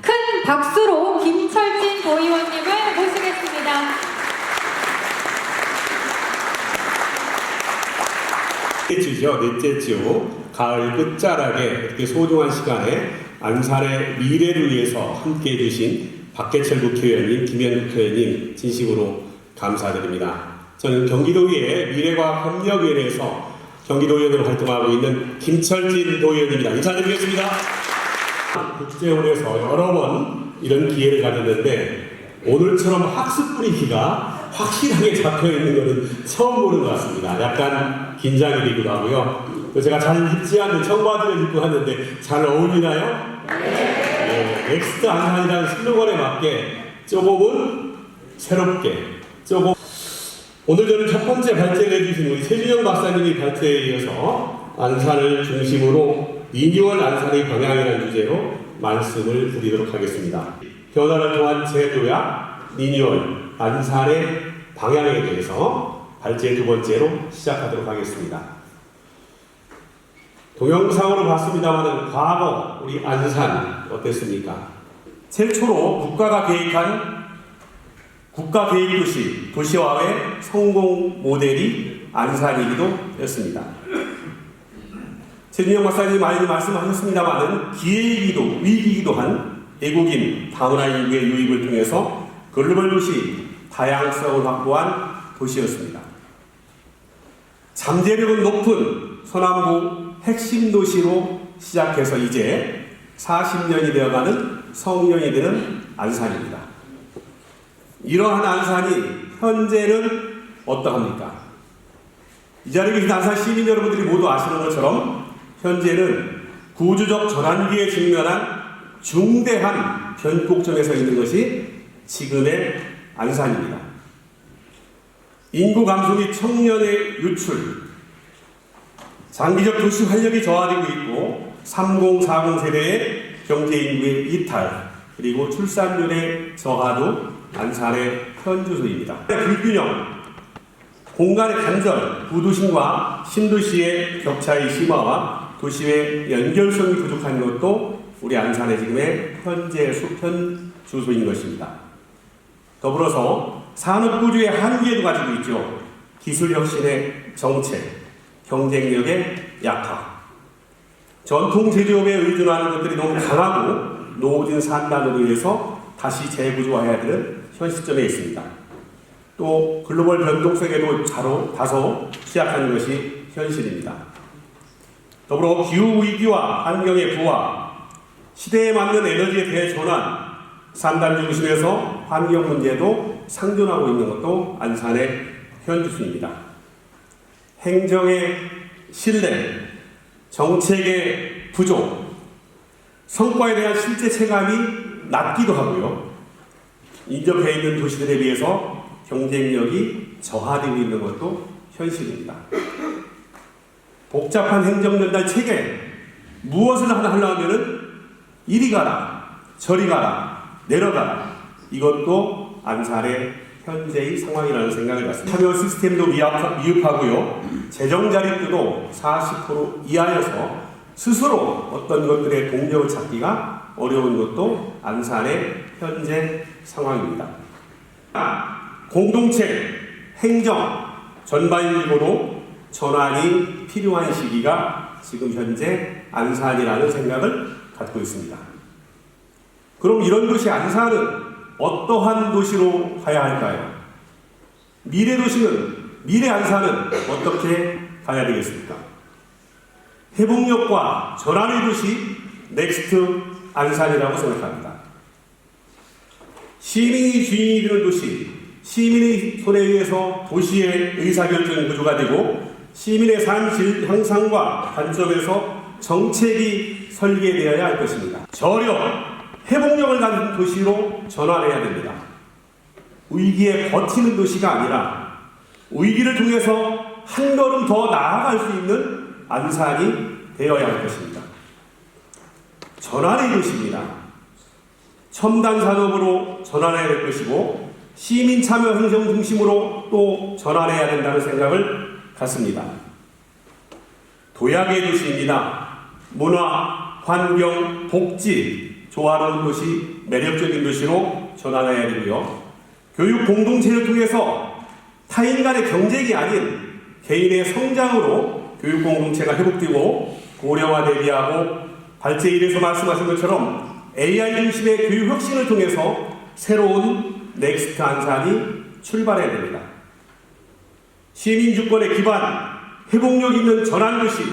큰 박수로 김철진 도의원님을 모시겠습니다. 주죠. 넷째 주 가을 끝자락에 이렇게 소중한 시간에 안산의 미래를 위해서 함께해 주신 박계철 국회의원님, 김현 국회의원님 진심으로 감사드립니다. 저는 경기도의회 미래과학협력위원회에서 경기도의원으로 활동하고 있는 김철진 도의원입니다. 인사드리겠습니다. 국제원에서 여러 번 이런 기회를 가졌는데 오늘처럼 학습 분위기가 확실하게 잡혀있는 것은 처음 보는 것 같습니다. 약간 긴장이 되기도 하고요. 또 제가 잘 입지 않는 청바지를 입고 왔는데 잘 어울리나요? 네. 넥스트 안산이라는 슬로건에 맞게 조금은 새롭게 조금 오늘 저는 첫 번째 발제를 해주신 우리 최준영 박사님의 발제에 이어서 안산을 중심으로 리뉴얼 안산의 방향이라는 주제로 말씀을 드리도록 하겠습니다. 변화를 통한 제도야 리뉴얼 안산의 방향에 대해서 발제 두 번째로 시작하도록 하겠습니다. 동영상으로 봤습니다만 과거 우리 안산 어땠습니까? 최초로 국가가 계획한 국가계획도시 도시화의 성공 모델이 안산이기도 했습니다. 최준영 박사님이 많이 말씀하셨습니다만 기회이기도 위기이기도 한 외국인 다문화 인구의 유입을 통해서 글로벌 도시 다양성을 확보한 도시였습니다. 잠재력은 높은 서남부 핵심 도시로 시작해서 이제 40년이 되어가는 성년이 되는 안산입니다. 이러한 안산이 현재는 어떠합니까? 이 자리에 계신 안산 시민 여러분들이 모두 아시는 것처럼 현재는 구조적 전환기에 직면한 중대한 변곡점에 서 있는 것이 지금의 안산입니다. 인구 감소 및 청년의 유출, 장기적 도시 활력이 저하되고 있고 3040 세대의 경제 인구의 이탈, 그리고 출산율의 저하도 안산의 현주소입니다. 불균형, 공간의 단절, 구도심과 신도시의 격차의 심화와 도시의 연결성이 부족한 것도 우리 안산의 지금의 현재 주소인 것입니다. 더불어서 산업구조의 한계도 가지고 있죠. 기술혁신의 정책, 경쟁력의 약화, 전통 제조업에 의존하는 것들이 너무 강하고 노후진 산단으로 인해서 다시 재구조화해야 되는 현 시점에 있습니다. 또 글로벌 변동 속에도 다소 취약한 것이 현실입니다. 더불어 기후위기와 환경의 부화, 시대에 맞는 에너지의 대전환, 산단 중심에서 환경 문제도 상존하고 있는 것도 안산의 현주소입니다. 행정의 신뢰, 정책의 부족, 성과에 대한 실제 체감이 낮기도 하고요. 인접해 있는 도시들에 비해서 경쟁력이 저하되고 있는 것도 현실입니다. 복잡한 행정전달 체계, 무엇을 하려면은 이리 가라, 저리 가라, 내려가라. 이것도 안산의 현재의 상황이라는 생각을 갖습니다. 참여 시스템도 미흡하고요. 재정 자립도도 40% 이하여서 스스로 어떤 것들의 동력을 찾기가 어려운 것도 안산의 현재 상황입니다. 공동체, 행정 전반적으로 전환이 필요한 시기가 지금 현재 안산이라는 생각을 갖고 있습니다. 그럼 이런 도시 안산은 어떠한 도시로 가야 할까요? 미래 안산은 어떻게 가야 되겠습니까? 회복력과 전환의 도시 넥스트 안산이라고 생각합니다. 시민이 주인이 되는 도시, 시민의 손에 의해서 도시의 의사결정 구조가 되고 시민의 삶 질 향상과 관점에서 정책이 설계되어야 할 것입니다. 저력, 회복력을 가진 도시로 전환해야 됩니다. 위기에 버티는 도시가 아니라 위기를 통해서 한 걸음 더 나아갈 수 있는 안산이 되어야 할 것입니다. 전환의 도시입니다. 첨단 산업으로 전환해야 될 것이고 시민 참여 행정 중심으로 또 전환해야 된다는 생각을 갖습니다. 도약의 도시입니다. 문화, 환경, 복지, 조화로운 도시, 매력적인 도시로 전환해야 되고요. 교육 공동체를 통해서 타인 간의 경쟁이 아닌 개인의 성장으로 교육 공동체가 회복되고 고령화 대비하고 발제 1에서 말씀하신 것처럼 AI 중심의 교육 혁신을 통해서 새로운 넥스트 안산이 출발해야 됩니다. 시민 주권의 기반, 회복력 있는 전환도시,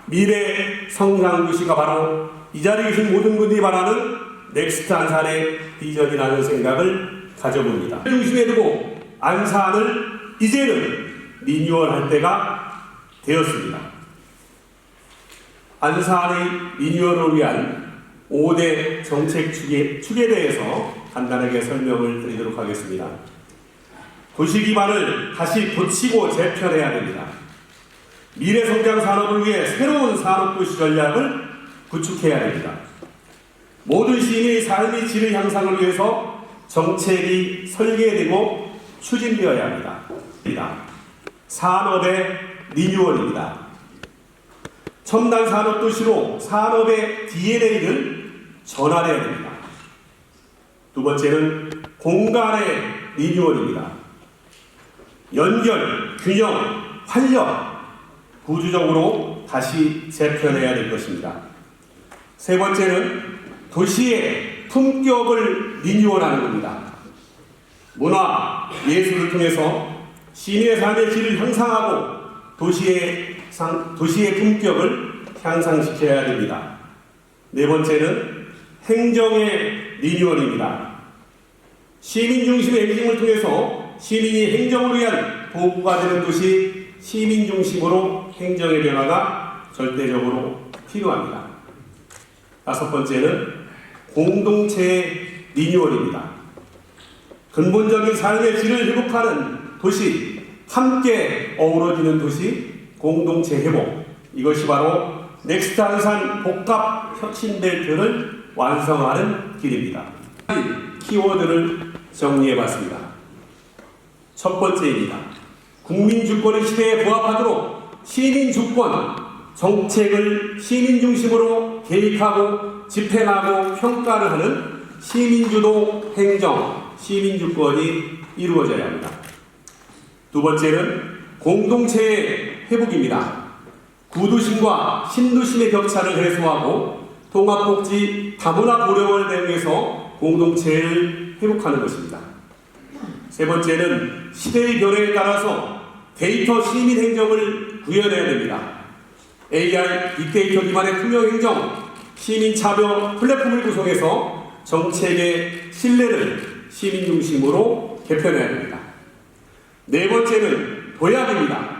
미래 성장도시가 바로 이 자리에 계신 모든 분들이 바라는 넥스트 안산의 비전이라는 생각을 가져봅니다. 중심에 두고 안산을 이제는 리뉴얼할 때가 되었습니다. 안산의 리뉴얼을 위한 5대 정책 축에 대해서 간단하게 설명을 드리도록 하겠습니다. 도시 기반을 다시 고치고 재편해야 됩니다. 미래 성장 산업을 위해 새로운 산업도시 전략을 구축해야 됩니다. 모든 시민의 삶의 질의 향상을 위해서 정책이 설계되고 추진되어야 합니다. 산업의 리뉴얼입니다. 첨단 산업도시로 산업의 DNA를 전환해야 됩니다. 두 번째는 공간의 리뉴얼입니다. 연결, 균형, 활력, 구조적으로 다시 재편해야 될 것입니다. 세 번째는 도시의 품격을 리뉴얼하는 겁니다. 문화, 예술을 통해서 시민의 삶의 질을 향상하고 도시의 품격을 향상시켜야 됩니다. 네 번째는 행정의 리뉴얼입니다. 시민 중심의 행정을 통해서 시민이 행정을 위한 도구가 되는 도시, 시민 중심으로 행정의 변화가 절대적으로 필요합니다. 다섯 번째는 공동체의 리뉴얼입니다. 근본적인 삶의 질을 회복하는 도시, 함께 어우러지는 도시, 공동체 회복, 이것이 바로 넥스트 안산 복합 혁신벨트를 완성하는 길입니다. 키워드를 정리해봤습니다. 첫 번째입니다. 국민주권의 시대에 부합하도록 시민주권 정책을 시민 중심으로 계획하고 집행하고 평가를 하는 시민주도 행정, 시민주권이 이루어져야 합니다. 두 번째는 공동체의 회복입니다. 구도심과 신도심의 격차를 해소하고 통합복지, 다문화 고령화를 대응해서 공동체를 회복하는 것입니다. 세 번째는 시대의 변화에 따라서 데이터 시민 행정을 구현해야 됩니다. AI, 빅데이터 기반의 투명 행정, 시민 참여 플랫폼을 구성해서 정책의 신뢰를 시민 중심으로 개편해야 됩니다. 네 번째는 도약입니다.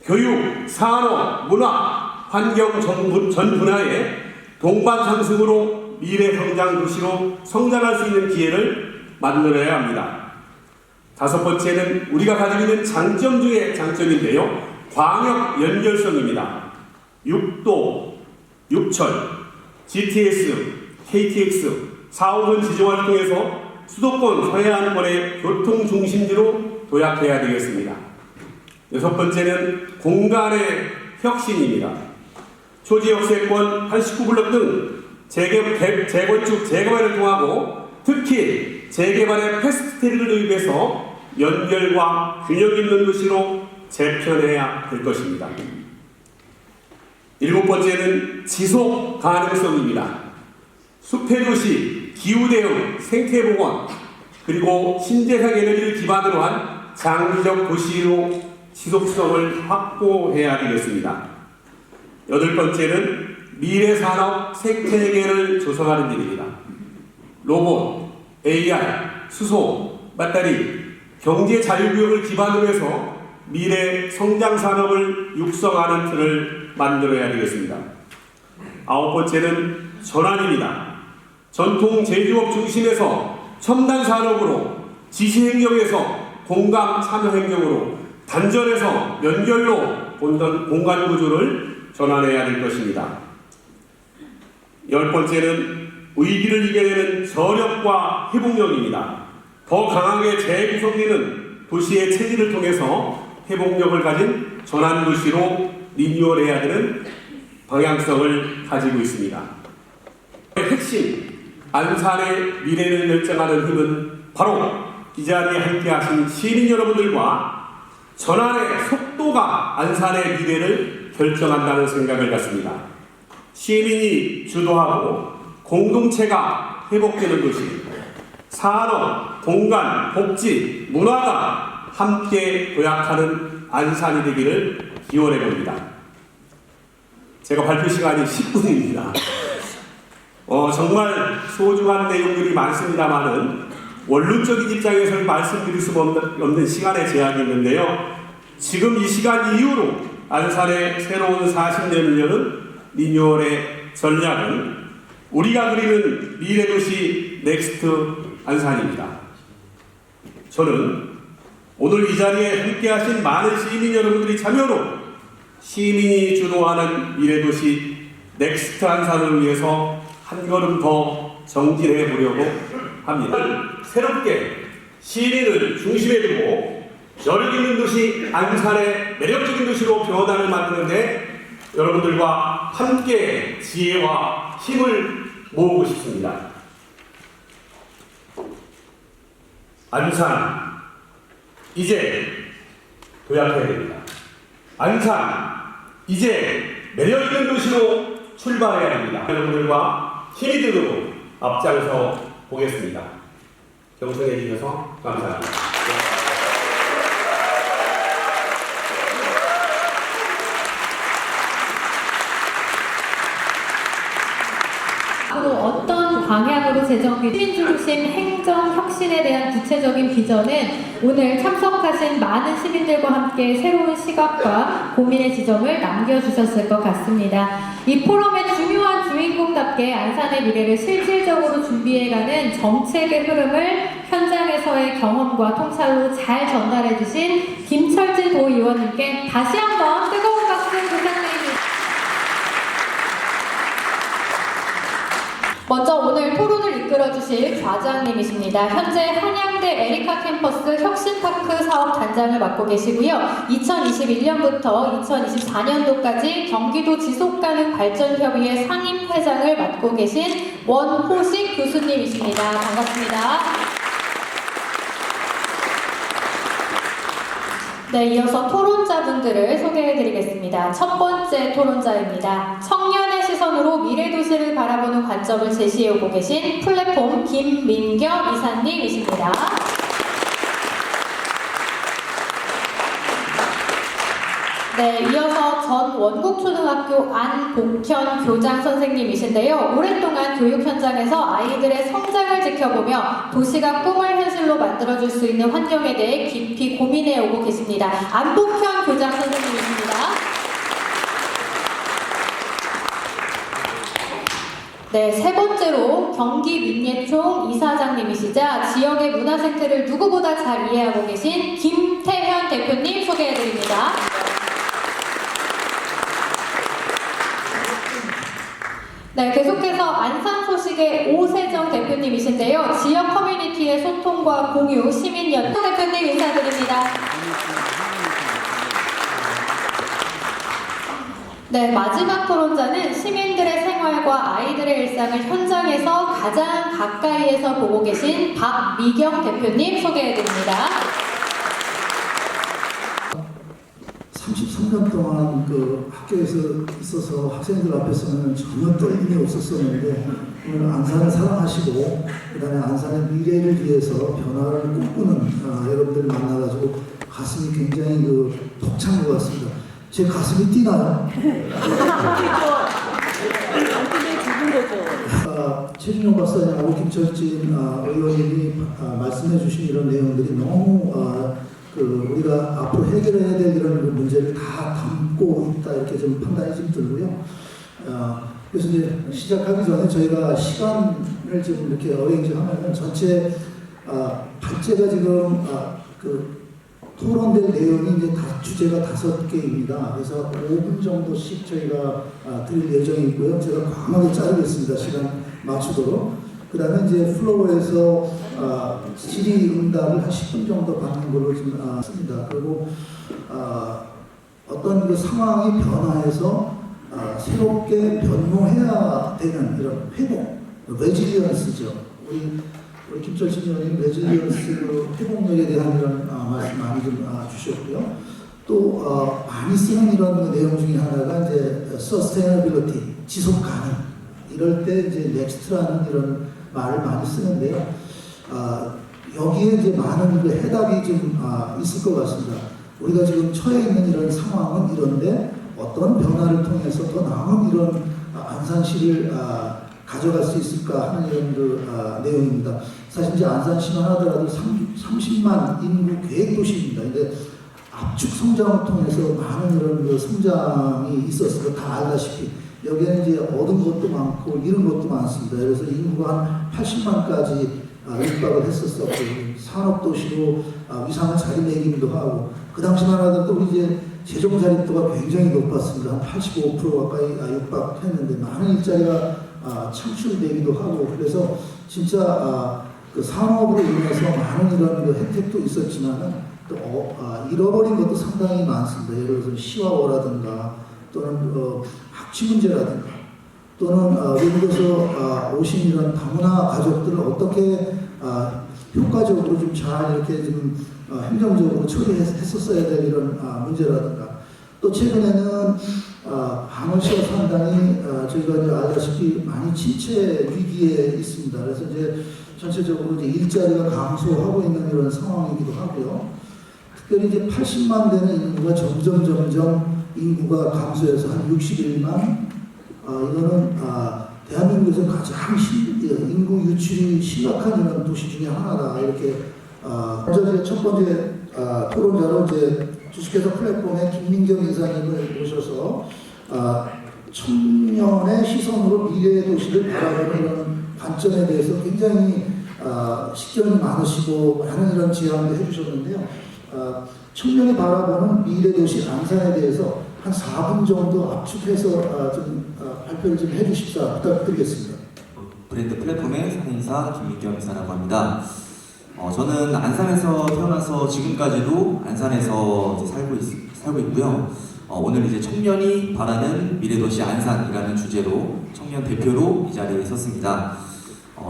교육, 산업, 문화, 환경 전 분야의 동반 상승으로 미래 성장 도시로 성장할 수 있는 기회를 만들어야 합니다. 다섯 번째는 우리가 가지고 있는 장점 중에 장점인데요. 광역 연결성입니다. 육도, 육철, GTS, KTX, 4호선 지정화를 통해서 수도권 서해안권의 교통 중심지로 도약해야 되겠습니다. 여섯 번째는 공간의 혁신입니다. 초지역세권 89블록 등 재건축, 재개발을 통하고 특히 재개발의 패스트트랙을 도입해서 연결과 균형 있는 도시로 재편해야 될 것입니다. 일곱 번째는 지속 가능성입니다. 숲해도시, 기후대응, 생태보건, 그리고 신재생 에너지를 기반으로 한 장기적 도시로 지속성을 확보해야 되겠습니다. 여덟 번째는 미래산업 생태계를 조성하는 일입니다. 로봇, AI, 수소, 배터리, 경제 자유구역을 기반으로 해서 미래 성장 산업을 육성하는 틀을 만들어야 되겠습니다. 아홉 번째는 전환입니다. 전통 제조업 중심에서 첨단 산업으로 지시행정에서 공감 참여행정으로, 단전에서 연결로 공간 구조를 전환해야 될 것입니다. 10번째는 위기를 이겨내는 저력과 회복력입니다. 더 강하게 재구성되는 도시의 체질을 통해서 회복력을 가진 전환도시로 리뉴얼해야 되는 방향성을 가지고 있습니다. 핵심, 안산의 미래를 결정하는 힘은 바로 이 자리에 함께하신 시민 여러분들과 전환의 속도가 안산의 미래를 결정한다는 생각을 갖습니다. 시민이 주도하고 공동체가 회복되는 도시, 산업, 공간, 복지, 문화가 함께 도약하는 안산이 되기를 기원해 봅니다. 제가 발표 시간이 10분입니다. 정말 소중한 내용들이 많습니다만은 원론적인 입장에서 말씀드릴 수 없는 시간의 제약이 있는데요. 지금 이 시간 이후로 안산의 새로운 40년을 여는 리뉴얼의 전략은 우리가 그리는 미래도시 넥스트 안산입니다. 저는 오늘 이 자리에 함께하신 많은 시민 여러분들이 참여로 시민이 주도하는 미래도시 넥스트 안산을 위해서 한 걸음 더 정진해 보려고 합니다. 새롭게 시민을 중심에 두고 여력 있는 도시 안산의 매력적인 도시로 변화를 만드는데 여러분들과 함께 지혜와 힘을 모으고 싶습니다. 안산, 이제 도약해야 됩니다. 안산, 이제 매력있는 도시로 출발해야 합니다. 여러분들과 힘이 되도록 앞장서 보겠습니다. 경청해 주셔서 감사합니다. 앞으로 어떤 방향으로 재정비 시민중심 행정 혁신에 대한 구체적인 비전은 오늘 참석하신 많은 시민들과 함께 새로운 시각과 고민의 지점을 남겨주셨을 것 같습니다. 이 포럼의 중요한 주인공답게 안산의 미래를 실질적으로 준비해가는 정책의 흐름을 현장에서의 경험과 통찰로 잘 전달해주신 김철진 도의원님께 다시 한번 뜨거운 박수 부탁드립니다. 먼저 오늘 토론을 이끌어주실 과장님이십니다. 현재 한양대 에리카 캠퍼스 혁신파크 사업 단장을 맡고 계시고요. 2021년부터 2024년도까지 경기도 지속가능 발전협의회 상임회장을 맡고 계신 원호식 교수님이십니다. 반갑습니다. 네, 이어서 토론자분들을 소개해드리겠습니다. 첫 번째 토론자입니다. 청년의 시선으로 미래도시를 바라보는 관점을 제시해오고 계신 플랫폼 김민겸 이사님이십니다. 네, 이어서 전 원국초등학교 안복현 교장 선생님이신데요. 오랫동안 교육 현장에서 아이들의 성장을 지켜보며 도시가 꿈을 현실로 만들어줄 수 있는 환경에 대해 깊이 고민해오고 계십니다. 안복현 교장 선생님이십니다. 네, 세 번째로 경기민예총 이사장님이시자 지역의 문화생태를 누구보다 잘 이해하고 계신 김태현 대표님 소개해드립니다. 네, 계속해서 안산 소식의 오세정 대표님이신데요. 지역 커뮤니티의 소통과 공유, 시민연합 대표님 인사드립니다. 네, 마지막 토론자는 시민들의 생활과 아이들의 일상을 현장에서 가장 가까이에서 보고 계신 박미경 대표님 소개해드립니다. 33년 동안 그 학교에서 있어서 학생들 앞에서는 전혀 떨림이 없었었는데 오늘 안산을 사랑하시고 그다음에 안산의 미래를 위해서 변화를 꿈꾸는 여러분들 만나가지고 가슴이 굉장히 벅찬 것 같습니다. 제 가슴이 뛰나요? 최준용 박사님하고 김철진 의원님이 말씀해주신 이런 내용들이 너무 우리가 앞으로 해결해야 될 이런 문제를 다 담고 있다 이렇게 좀 판단이 좀 들고요. 그래서 이제 시작하기 전에 저희가 시간을 좀 이렇게 어레인지하면 전체 발제가 지금 토론될 내용이 이제 주제가 5개입니다. 그래서 5분 정도씩 저희가 드릴 예정이고요. 제가 과하게 자르겠습니다. 시간 맞추도록. 그 다음에 이제 플로어에서 질의응답을 한 10분 정도 받는 걸로 지금 씁니다. 그리고 어떤 그 상황이 변화해서 새롭게 변모해야 되는 이런 회복, 레질리언스죠. 우리 김철신 의원님 레질리언스 회복력에 대한 이런 말씀 많이 좀 주셨고요. 또 많이 쓰는 이런 내용 중에 하나가 이제 sustainability, 지속 가능. 이럴 때 이제 next라는 이런 말을 많이 쓰는데요. 여기에 이제 많은 그 해답이 좀 있을 것 같습니다. 우리가 지금 처해 있는 이런 상황은 이런데 어떤 변화를 통해서 더 나은 이런 안산시를 가져갈 수 있을까 하는 이런 그 내용입니다. 사실 이제 안산시만 하더라도 30만 인구 계획 도시입니다. 근데 압축 성장을 통해서 많은 이런 그 성장이 있었어요. 다 알다시피 여기에는 이제 얻은 것도 많고 잃은 것도 많습니다. 그래서 인구가 한 80만까지 육박을 했었었고 산업도시로 위상을 자리매김도 하고 그 당시만 하더라도 우리 이제 재정 자립도가 굉장히 높았습니다. 한 85% 가까이 육박했는데 많은 일자리가 창출되기도 하고 그래서 진짜 그 산업으로 인해서 많은 이런 그 혜택도 있었지만은 또 잃어버린 것도 상당히 많습니다. 예를 들어서 시와호라든가 또는 학취 문제라든가 또는 외국에서 오신 이런 다문화 가족들을 어떻게 효과적으로 좀 잘 이렇게 좀 행정적으로 처리했었어야 될 이런 문제라든가 또 최근에는 방울시와 상당히 저희가 이제 알다시피 많이 침체 위기에 있습니다. 그래서 이제 전체적으로 이제 일자리가 감소하고 있는 이런 상황이기도 하고요. 특별히 이제 80만 되는 인구가 점점 인구가 감소해서 한 61만 이거는 대한민국에서 가장 인구 유출이 심각한 이런 도시 중에 하나다 이렇게 먼저 첫 번째 토론자로 이제 주식회사 플랫폼의 김민경 이사님을 모셔서 청년의 시선으로 미래의 도시를 바라보는 이런 관점에 대해서 굉장히 식견이 많으시고 많은 이런 제안도 해주셨는데요. 청년이 바라보는 미래 도시 안산에 대해서 한 4분 정도 압축해서 좀 발표를 좀 해주십사 부탁드리겠습니다. 브랜드 플랫폼의 상인사 김민경 이사라고 합니다. 저는 안산에서 태어나서 지금까지도 안산에서 이제 살고 있고요. 오늘 이제 청년이 바라는 미래도시 안산이라는 주제로 청년 대표로 이 자리에 섰습니다.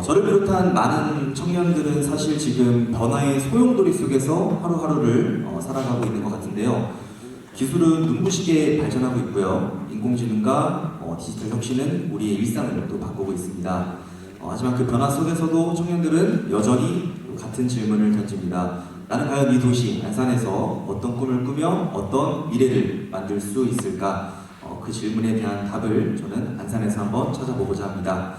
저를 비롯한 많은 청년들은 사실 지금 변화의 소용돌이 속에서 하루하루를 살아가고 있는 것 같은데요. 기술은 눈부시게 발전하고 있고요. 인공지능과 디지털 혁신은 우리의 일상을 또 바꾸고 있습니다. 하지만 그 변화 속에서도 청년들은 여전히 같은 질문을 던집니다. 나는 과연 이 도시 안산에서 어떤 꿈을 꾸며 어떤 미래를 만들 수 있을까? 그 질문에 대한 답을 저는 안산에서 한번 찾아보고자 합니다.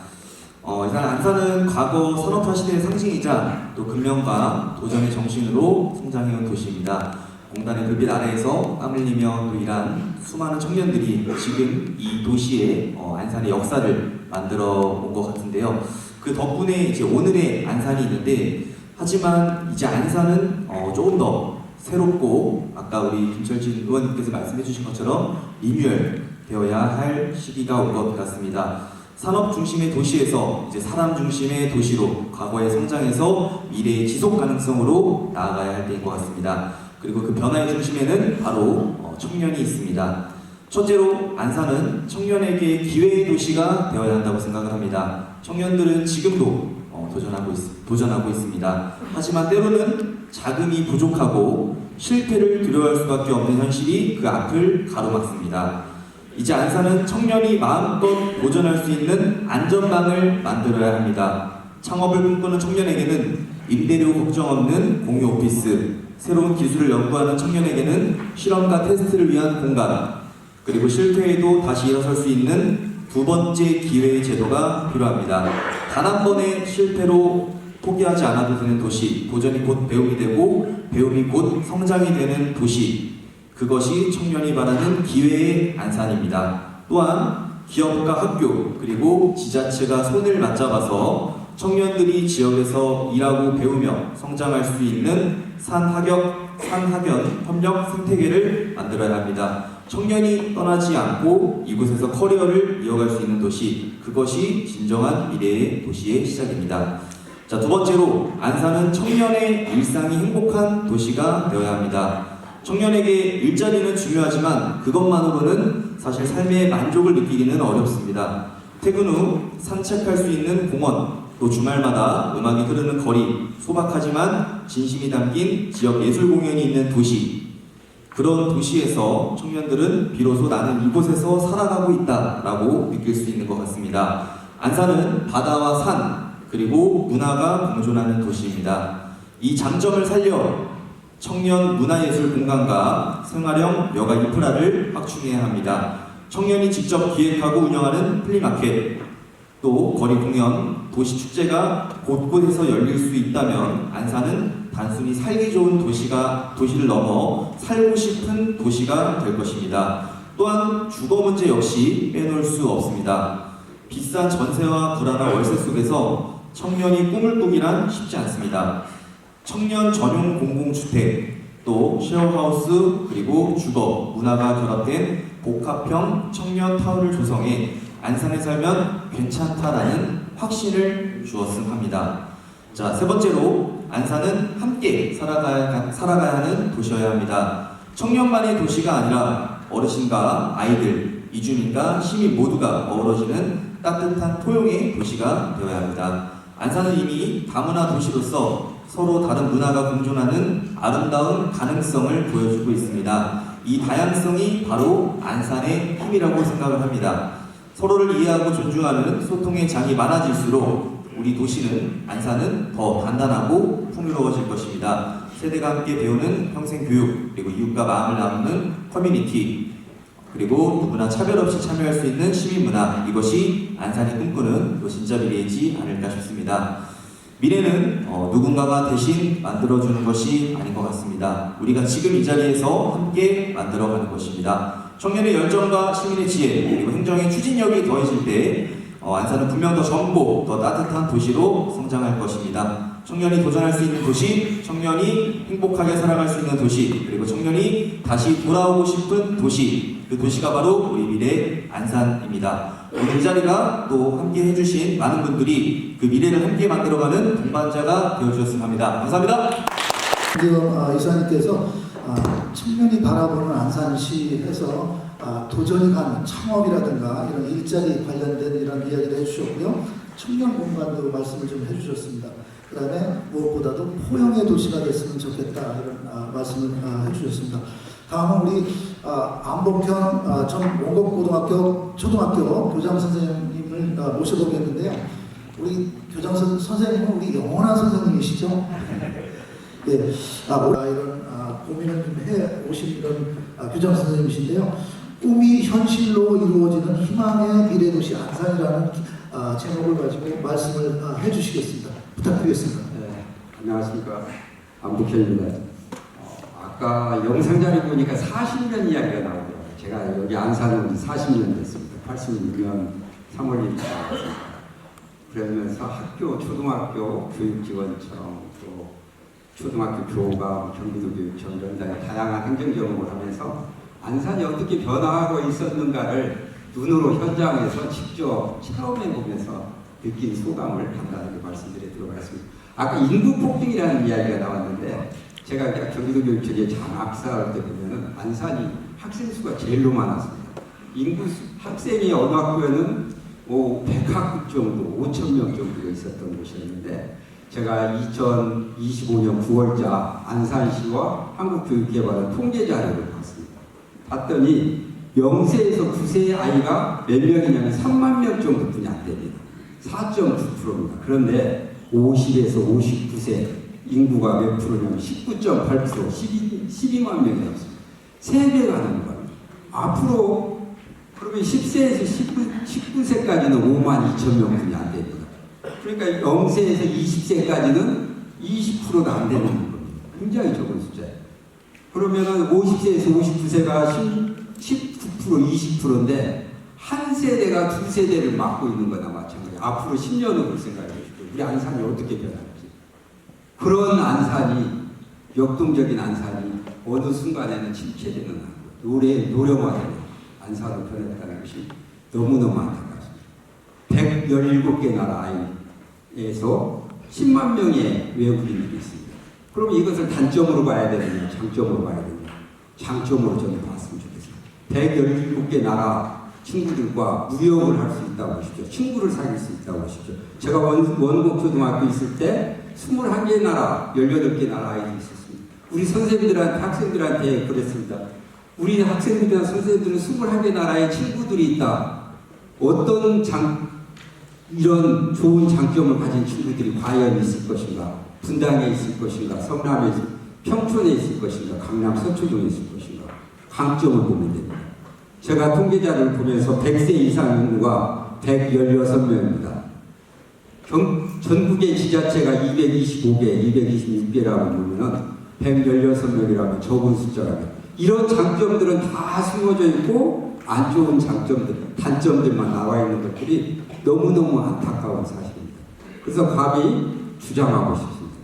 일단 안산은 과거 산업화 시대의 상징이자 또 근면과 도전의 정신으로 성장해온 도시입니다. 공단의 불빛 아래에서 땀 흘리며 또 일한 수많은 청년들이 지금 이 도시의 안산의 역사를 만들어 온 것 같은데요. 그 덕분에 이제 오늘의 안산이 있는데 하지만 이제 안산은 조금 더 새롭고 아까 우리 김철진 의원님께서 말씀해 주신 것처럼 리뉴얼 되어야 할 시기가 온 것 같습니다. 산업 중심의 도시에서 이제 사람 중심의 도시로 과거의 성장에서 미래의 지속 가능성으로 나아가야 할 때인 것 같습니다. 그리고 그 변화의 중심에는 바로 청년이 있습니다. 첫째로 안산은 청년에게 기회의 도시가 되어야 한다고 생각을 합니다. 청년들은 지금도 도전하고 있습니다. 하지만 때로는 자금이 부족하고 실패를 두려워할 수밖에 없는 현실이 그 앞을 가로막습니다. 이제 안산은 청년이 마음껏 도전할 수 있는 안전망을 만들어야 합니다. 창업을 꿈꾸는 청년에게는 임대료 걱정 없는 공유 오피스, 새로운 기술을 연구하는 청년에게는 실험과 테스트를 위한 공간, 그리고 실패에도 다시 일어설 수 있는 두 번째 기회의 제도가 필요합니다. 단 한 번의 실패로 포기하지 않아도 되는 도시, 도전이 곧 배움이 되고 배움이 곧 성장이 되는 도시, 그것이 청년이 바라는 기회의 안산입니다. 또한 기업과 학교 그리고 지자체가 손을 맞잡아서 청년들이 지역에서 일하고 배우며 성장할 수 있는 산학연 협력 생태계를 만들어야 합니다. 청년이 떠나지 않고 이곳에서 커리어를 이어갈 수 있는 도시, 그것이 진정한 미래의 도시의 시작입니다. 자, 두 번째로 안산은 청년의 일상이 행복한 도시가 되어야 합니다. 청년에게 일자리는 중요하지만 그것만으로는 사실 삶의 만족을 느끼기는 어렵습니다. 퇴근 후 산책할 수 있는 공원, 또 주말마다 음악이 흐르는 거리, 소박하지만 진심이 담긴 지역 예술 공연이 있는 도시, 그런 도시에서 청년들은 비로소 나는 이곳에서 살아가고 있다라고 느낄 수 있는 것 같습니다. 안산은 바다와 산, 그리고 문화가 공존하는 도시입니다. 이 장점을 살려 청년 문화예술 공간과 생활형 여가 인프라를 확충해야 합니다. 청년이 직접 기획하고 운영하는 플리마켓, 또 거리 공연, 도시 축제가 곳곳에서 열릴 수 있다면 안산은 단순히 살기 좋은 도시를 넘어 살고 싶은 도시가 될 것입니다. 또한 주거 문제 역시 빼놓을 수 없습니다. 비싼 전세와 불안한 월세 속에서 청년이 꿈을 꾸기란 쉽지 않습니다. 청년 전용 공공주택, 또 쉐어하우스, 그리고 주거, 문화가 결합된 복합형 청년 타운을 조성해 안산에 살면 괜찮다라는 확신을 주었음 합니다. 자, 세 번째로 안산은 함께 살아가야 하는 도시여야 합니다. 청년만의 도시가 아니라 어르신과 아이들, 이주민과 시민 모두가 어우러지는 따뜻한 토용의 도시가 되어야 합니다. 안산은 이미 다문화 도시로서 서로 다른 문화가 공존하는 아름다운 가능성을 보여주고 있습니다. 이 다양성이 바로 안산의 힘이라고 생각을 합니다. 서로를 이해하고 존중하는 소통의 장이 많아질수록 우리 도시는, 안산은 더 단단하고 풍요로워질 것입니다. 세대가 함께 배우는 평생 교육, 그리고 이웃과 마음을 나누는 커뮤니티, 그리고 누구나 차별 없이 참여할 수 있는 시민문화, 이것이 안산이 꿈꾸는 또 진짜 미래이지 않을까 싶습니다. 미래는 누군가가 대신 만들어주는 것이 아닌 것 같습니다. 우리가 지금 이 자리에서 함께 만들어가는 것입니다. 청년의 열정과 시민의 지혜, 그리고 행정의 추진력이 더해질 때 안산은 분명 더 젊고 더 따뜻한 도시로 성장할 것입니다. 청년이 도전할 수 있는 도시, 청년이 행복하게 살아갈 수 있는 도시, 그리고 청년이 다시 돌아오고 싶은 도시, 그 도시가 바로 우리 미래 안산입니다. 오늘 이 자리가 또 함께 해주신 많은 분들이 그 미래를 함께 만들어가는 동반자가 되어주셨으면 합니다. 감사합니다. 지금 이사님께서 청년이 바라보는 안산시에서 도전이 가는 창업이라든가 이런 일자리 관련된 이런 이야기를 해주셨고요. 청년 공간도 말씀을 좀 해주셨습니다. 그 다음에 무엇보다도 포용의 도시가 됐으면 좋겠다 이런 말씀을 해주셨습니다. 다음은 우리 안복현 전 원곡고등학교 초등학교 교장 선생님을 모셔보겠는데요. 우리 교장 선생님은 우리 영원한 선생님이시죠? 예, 이런 고민을 좀 해 오신 이런 교장 선생님이신데요. 꿈이 현실로 이루어지는 희망의 미래도시 안산이라는 제목을 가지고 말씀을 해주시겠습니다. 부탁드리겠습니다. 네, 안녕하십니까, 안복현입니다. 아까 영상자료 보니까 40년 이야기가 나오더라고요. 제가 여기 안산은 40년 됐습니다. 86년 3월 1일 나왔습니다. 그러면서 학교, 초등학교 교육지원청, 또 초등학교 교감, 경기도교육청 이런 다양한 행정 경험을 하면서 안산이 어떻게 변화하고 있었는가를 눈으로 현장에서 직접 체험해 보면서 느낀 소감을 간단하게 말씀드리도록 하겠습니다. 아까 인구 폭등이라는 이야기가 나왔는데 제가 경기도교육청에 장학사할 때 보면은 안산이 학생 수가 제일로 많았습니다. 학생이 어느 학교에는 100학급 정도, 5,000명 정도가 있었던 곳이었는데 제가 2025년 9월자 안산시와 한국교육개발원 통계 자료를 봤습니다. 봤더니 0세에서 9세의 아이가 몇 명이냐면 3만 명 정도뿐이 안 됩니다. 4.9%입니다. 그런데 50에서 59세 인구가 몇 프로냐면 19.8%, 12만 명이었습니다. 3배가 하는 겁니다. 앞으로 그러면 10세에서 19세까지는 5만 2천 명뿐이 안 됩니다. 그러니까 0세에서 20세까지는 20%가 안 되는 겁니다. 굉장히 적은 숫자예요. 그러면은 50세에서 59세가 19%, 20%인데 한 세대가 두 세대를 맡고 있는 거나 마찬가지예요. 앞으로 10년을 생각해 보십시오. 우리 안산이 어떻게 변할지. 그런 안산이, 역동적인 안산이 어느 순간에는 침체되는 노령화되는 안산으로 변했다는 것이 너무너무 안타깝습니다. 117개 나라에서 10만 명의 외국인들이 있습니다. 그럼 이것을 단점으로 봐야 되느냐, 장점으로 봐야 되느냐. 장점으로 저는 봤으면 좋겠습니다. 117개 나라 친구들과 무역을 할 수 있다고 하시죠. 친구를 사귈 수 있다고 하시죠. 제가 원곡초등학교 있을 때 21개 나라, 18개 나라 아이들이 있었습니다. 우리 선생님들한테, 학생들한테 그랬습니다. 우리 학생들이나 선생님들은 21개 나라의 친구들이 있다. 어떤 이런 좋은 장점을 가진 친구들이 과연 있을 것인가? 분당에 있을 것인가? 성남에 평촌에 있을 것인가? 강남 서초동에 있을 것인가? 강점을 보면 됩니다. 제가 통계자를 보면서 100세 이상 인구가 116명입니다. 전국의 지자체가 225개, 226개라고 보면 116명이라면 적은 숫자라면 이런 장점들은 다 숨어져 있고 안 좋은 장점들, 단점들만 나와 있는 것들이 너무너무 안타까운 사실입니다. 그래서 감히 주장하고 싶습니다.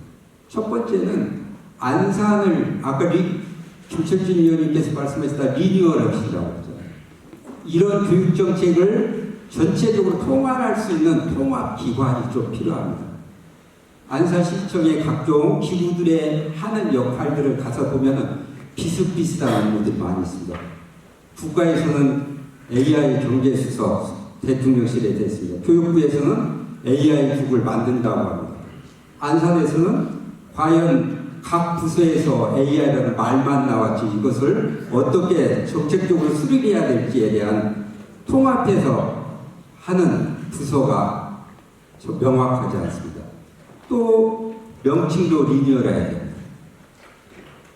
첫 번째는 안산을 아까 김철진 의원님께서 말씀하셨다 리뉴얼 하시라고 했잖아요. 이런 교육정책을 전체적으로 통합할 수 있는 통합기관이 좀 필요합니다. 안산시청의 각종 기구들의 하는 역할들을 가서 보면 비슷비슷한 업무들이 많이 있습니다. 국가에서는 AI 경제수석 대통령실에 됐습니다. 교육부에서는 AI 국을 만든다고 합니다. 안산에서는 과연 각 부서에서 AI라는 말만 나왔지 이것을 어떻게 정책적으로 수립해야 될지에 대한 통합해서 하는 부서가 명확하지 않습니다. 또 명칭도 리뉴얼해야 됩니다.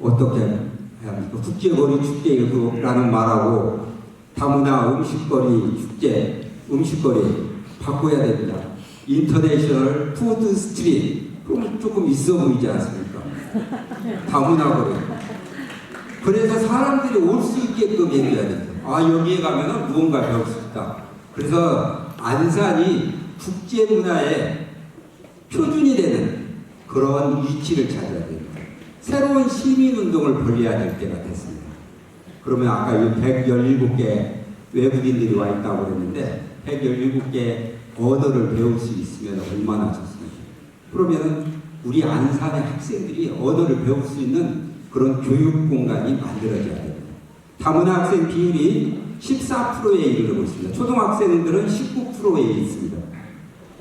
어떻게 해야 합니까? 국제거리 축제라는 말하고 다문화 음식거리 축제, 음식거리 바꿔야 됩니다. 인터내셔널 푸드 스트리트 그러면 조금 있어 보이지 않습니까? 다문화거리. 그래서 사람들이 올 수 있게끔 해줘야 됩니다. 아 여기에 가면 무언가 배울 수 있다. 그래서 안산이 국제문화의 표준이 되는 그런 위치를 찾아야 됩니다. 새로운 시민운동을 벌여야 될 때가 됐습니다. 그러면 아까 117개 외국인들이 와 있다고 그랬는데 117개 언어를 배울 수 있으면 얼마나 좋습니까? 그러면 우리 안산의 학생들이 언어를 배울 수 있는 그런 교육 공간이 만들어져야 됩니다. 다문화 학생 비율이 14%에 이르고 있습니다. 초등학생들은 19%에 있습니다.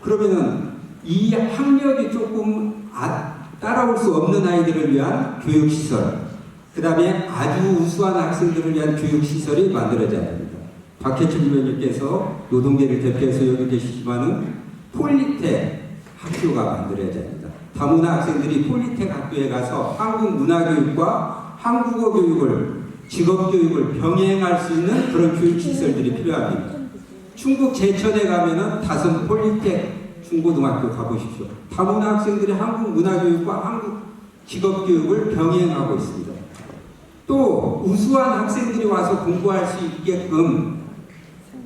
그러면은 이 학력이 조금 따라올 수 없는 아이들을 위한 교육시설, 그 다음에 아주 우수한 학생들을 위한 교육시설이 만들어져야 됩니다. 박혜철 의원님께서 노동계를 대표해서 여기 계시지만은 폴리텍 학교가 만들어져야 됩니다. 다문화 학생들이 폴리텍 학교에 가서 한국 문화교육과 한국어 교육을, 직업교육을 병행할 수 있는 그런 교육시설들이 필요합니다. 충북 제천에 가면은 다섯 폴리텍 중고등학교 가보십시오. 다문화 학생들이 한국 문화교육과 한국 직업교육을 병행하고 있습니다. 또 우수한 학생들이 와서 공부할 수 있게끔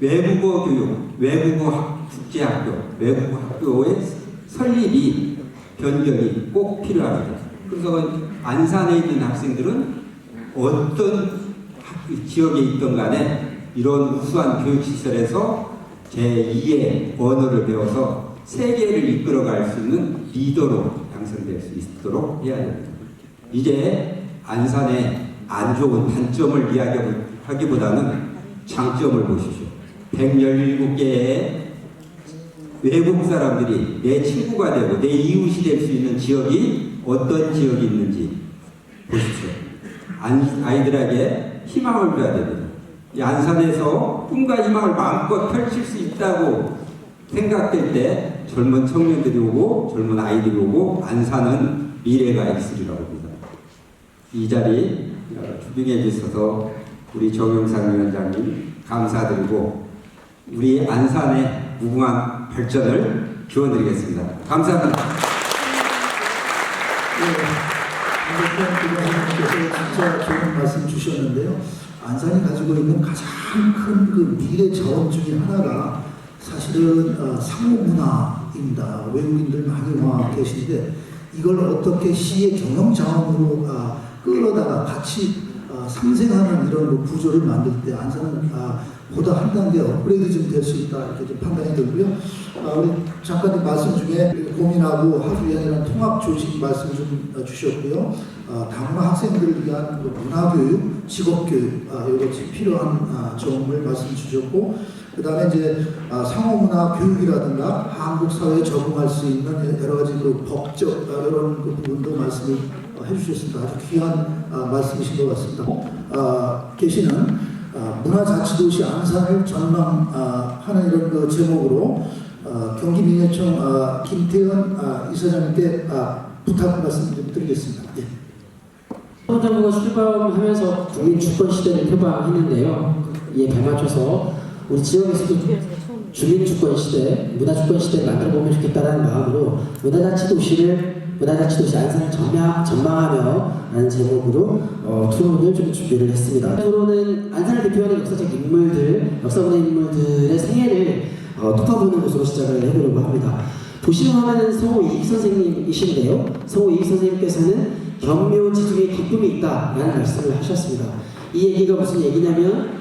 외국어 교육, 외국어 국제학교, 외국어 학교의 설립이 변경이 꼭 필요합니다. 그래서 안산에 있는 학생들은 어떤 지역에 있던 간에 이런 우수한 교육시설에서 제2의 언어를 배워서 세계를 이끌어갈 수 있는 리더로 양성될 수 있도록 해야 됩니다. 이제 안산의 안 좋은 단점을 이야기하기보다는 장점을 보시죠. 117개의 외국 사람들이 내 친구가 되고 내 이웃이 될 수 있는 지역이 어떤 지역이 있는지 보십시오. 아이들에게 희망을 줘야 됩니다. 이 안산에서 꿈과 희망을 마음껏 펼칠 수 있다고 생각될 때 젊은 청년들이 오고 젊은 아이들이 오고 안산은 미래가 있으리라고 봅니다. 이 자리 주빙해 주셔서 우리 정영상 위원장님 감사드리고 우리 안산의 무궁한 발전을 기원드리겠습니다. 감사합니다. 안대표님께서 진짜 좋은 말씀 주셨는데요. 안산이 가지고 있는 가장 큰 그 미래 자원 중에 하나가 사실은 상호문화이거든요. 입니다. 외국인들 많이 와 계신데 이걸 어떻게 시의 경영 자원으로 끌어다가 같이 상생하는 이런 구조를 만들 때 안산은 보다 한 단계 업그레이드 좀 될 수 있다 이렇게 좀 판단이 들고요. 우리 작가님 말씀 중에 고민하고 학위원회랑 통합 조직 말씀 좀 주셨고요. 다문화 학생들을 위한 문화교육, 직업교육 이것이 필요한 점을 말씀 주셨고, 그 다음에 이제 상호문화 교육이라든가 한국 사회에 적응할 수 있는 여러 가지 그 법적 이런 그 부분도 말씀을 해주셨습니다. 아주 귀한 말씀이신 것 같습니다. 계시는 문화자치도시 안산을 전망하는 이런 그 제목으로 경기민예청 김태현 이사장님께 부탁 말씀 좀 드리겠습니다. 예. 정부가 출범하면서 국민 주권 시대를 표방했는데요. 이에 발맞춰서 우리 지역에서도 주민 주권 시대, 문화 주권 시대를 만들어 보면 좋겠다라는 마음으로 문화자치도시 안산을 전망하며 라는 제목으로 토론을 좀 준비를 했습니다. 토론은 안산을 대표하는 역사적 인물들, 역사문화 인물들의 생애를 톱어보는 것으로 시작을 해보려고 합니다. 보시는 화면은 성호 이익 선생님이신데요. 성호 이익 선생님께서는 겸묘지중에 기쁨이 있다라는 말씀을 하셨습니다. 이 얘기가 무슨 얘기냐면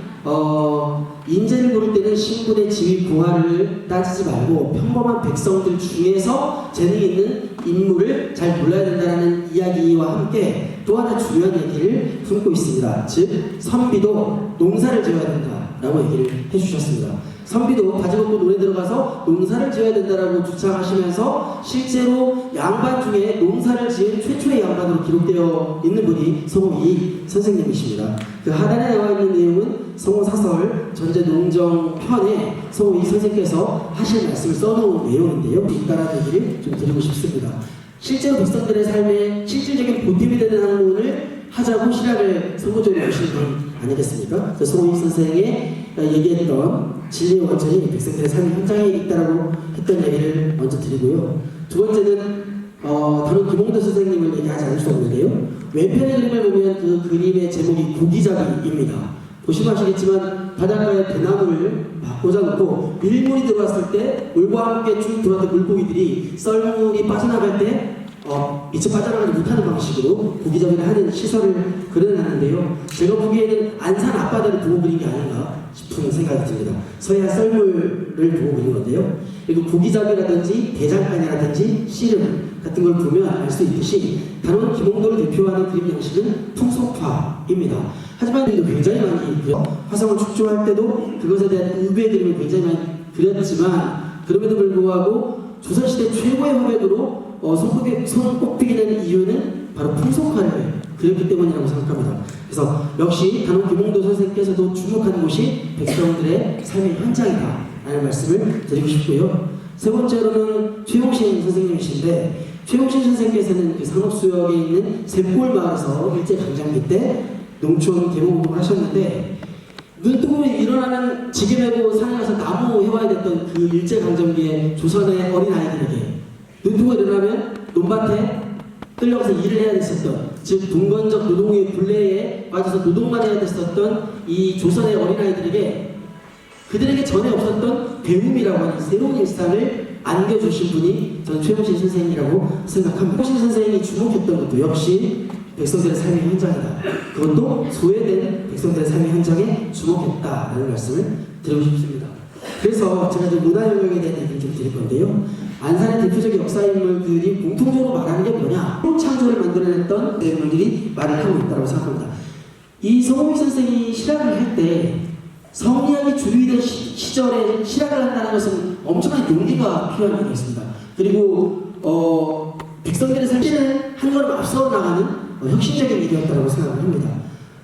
인재를 고를 때는 신분의 지위 부하를 따지지 말고 평범한 백성들 중에서 재능 있는 인물을 잘 골라야 된다는 이야기와 함께 또 하나 중요한 얘기를 품고 있습니다. 즉 선비도 농사를 지어야 된다라고 얘기를 해주셨습니다. 선비도 바지 벗고 논에 들어가서 농사를 지어야 된다라고 주창하시면서 실제로 양반 중에 농사를 지은 최초의 양반으로 기록되어 있는 분이 성호 이익 선생님이십니다. 그 하단에 나와 있는 내용은 성호 사설 전제농정 편에 성호 이익 선생께서 하실 말씀을 써놓은 내용인데요. 있다라는 얘기를 좀 드리고 싶습니다. 실제로 백성들의 삶에 실질적인 보탬이 되는 학문을 하자고 시락을 선구적으로 하신 분 아니겠습니까? 성호 이익 선생의 얘기했던 진리의 원천이 백성들의 삶의 현장에 있다라고 했던 얘기를 먼저 드리고요. 두 번째는 다른 김홍도 선생님을 얘기하지 않을 수 없는데요. 왼편의 그림을 보면 그 그림의 제목이 고기잡이입니다. 보시면 아시겠지만 바닷가에 배나무를 꽂아놓고 밀물이 들어왔을 때 물과 함께 쭉 들어왔던 물고기들이 썰물이 빠져나갈 때 미처 빠져나가지 못하는 방식으로 고기잡이를 하는 시설을 그려놨는데요. 제가 보기에는 안산 앞바다를 보고 그린 게 아닌가 싶은 생각이 듭니다. 서해안 썰물을 보고 그린 건데요. 그리고 고기잡이라든지 대장간이라든지 씨름 같은 걸 보면 알 수 있듯이 단원 김홍도를 대표하는 그림 양식은 풍속화입니다. 하지만 굉장히 많이 있고요. 화성을 축조할 때도 그것에 대한 의외의 그림을 굉장히 많이 그렸지만 그럼에도 불구하고 조선시대 최고의 화백으로 손꼽히게 된 이유는 바로 풍속화를 그렸기 때문이라고 생각합니다. 그래서 역시 단원 김홍도 선생님께서도 주목하는 곳이 백성들의 삶의 현장이다 라는 말씀을 드리고 싶고요. 세 번째로는 최용신 선생님이신데 최용신 선생님께서는 그 상업수역에 있는 샘골마을에서 일제강점기 때 농촌 개모공을 하셨는데 눈 뜨고 일어나는 지게 메고 산에 가서 나무 해와야 됐던 그 일제강점기에 조선의 어린아이들에게 눈 뜨고 일어나면 논밭에 끌려가서 일을 해야 됐었던, 즉 동건적 노동의 굴레에 빠져서 노동만 해야 됐었던 이 조선의 어린아이들에게 그들에게 전에 없었던 배움이라고 하는 새로운 일상을 안겨주신 분이 저는 최용신 선생이라고 생각합니다. 최용신 선생이 주목했던 것도 역시 백성들의 삶의 현장이다. 그것도 소외된 백성들의 삶의 현장에 주목했다라는 말씀을 드리고 싶습니다. 그래서 제가 좀 문화 영역에 대한 얘기를 좀 드릴 건데요. 안산의 대표적인 역사 인물들이 공통적으로 말하는 게 뭐냐? 창조를 만들어냈던 인물들이 말을 하고 있다고 생각합니다. 이 성호익 선생이 실학을 할 때 성리학이 주류이던 시절에 실학을 한다는 것은 엄청난 용기가 필요한 일이었습니다. 그리고 백성들의 삶에는 한 걸음 앞서 나가는 혁신적인 일이었다고 생각을 합니다.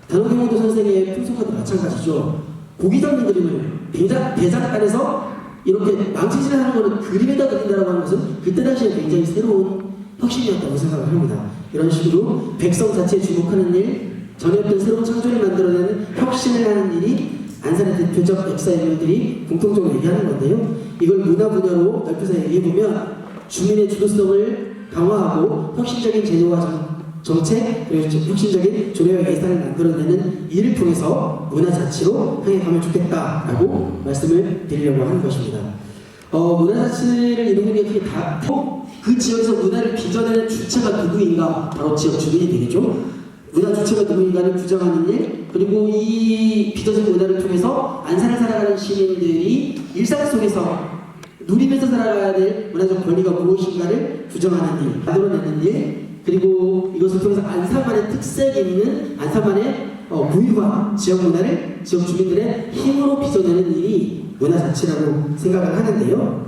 단원 김홍도 선생의 풍속과도 마찬가지죠. 고기 잡는 그림을 대장간에서 이렇게 망치질을 하는 것을 그림에다 그린다고 하는 것은 그때 당시에 굉장히 새로운 혁신이었다고 생각을 합니다. 이런 식으로 백성 자체에 주목하는 일, 전에 없던 새로운 창조를 만들어내는 혁신을 하는 일이 안산의 대표적 역사 인물들이 공통적으로 얘기하는 건데요. 이걸 문화 분야로 넓혀서 얘기해보면 주민의 주도성을 강화하고 혁신적인 제도와 정책, 그리고 혁신적인 조례와 예산을 만들어내는 일을 통해서 문화 자치로 향해 가면 좋겠다라고 말씀을 드리려고 하는 것입니다. 문화자치를 이루는 게 그 지역에서 문화를 빚어내는 주체가 누구인가? 바로 지역 주민이 되겠죠. 문화 주체가 누구인가를 규정하는 일, 그리고 이 빚어진 문화를 통해서 안산을 살아가는 시민들이 일상 속에서 누리면서 살아가야 될 문화적 권리가 무엇인가를 규정하는 일, 만들어내는 일, 그리고 이것을 통해서 안산만의 특색 있는 안산만의 고유한 지역 문화를 지역 주민들의 힘으로 빚어내는 일이 문화자치라고 생각을 하는데요.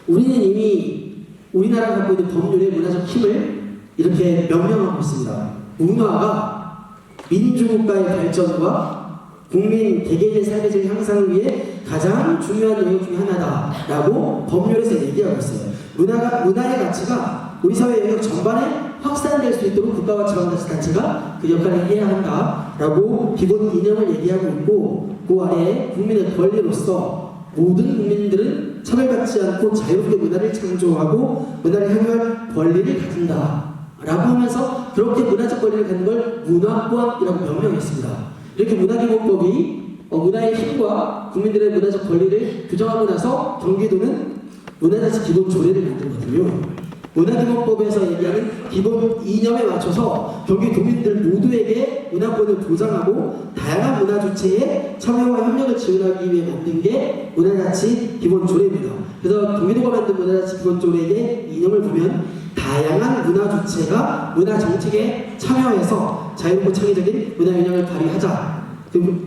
우리는 이미 우리나라가 갖고 있는 법률의 문화적 힘을 이렇게 명명하고 있습니다. 문화가 민주국가의 발전과 국민 개개인의 삶의 질 향상을 위해 가장 중요한 영역 중에 하나다라고 법률에서 얘기하고 있어요. 문화의 가치가 우리 사회 영역 전반에 확산될 수 있도록 국가와 지방자치단체가 그 역할을 해야 한다라고 기본 이념을 얘기하고 있고, 그 아래에 국민의 권리로서 모든 국민들은 차별받지 않고 자유롭게 문화를 창조하고 문화를 향유할 권리를 가진다 라고 하면서 그렇게 문화적 권리를 갖는 걸 문화권이라고 명명했습니다. 이렇게 문화기본법이 문화의 힘과 국민들의 문화적 권리를 규정하고 나서 경기도는 문화자치 기본조례를 만들거든요. 문화기본법에서 얘기하는 기본 이념에 맞춰서 경기도민들 모두에게 문화권을 보장하고 다양한 문화 주체의 참여와 협력을 지원하기 위해 만든 게 문화자치 기본조례입니다. 그래서 경기도가 만든 문화자치 기본조례의 이념을 보면 다양한 문화 주체가 문화 정책에 참여해서 자유롭고 창의적인 문화 역량을 발휘하자.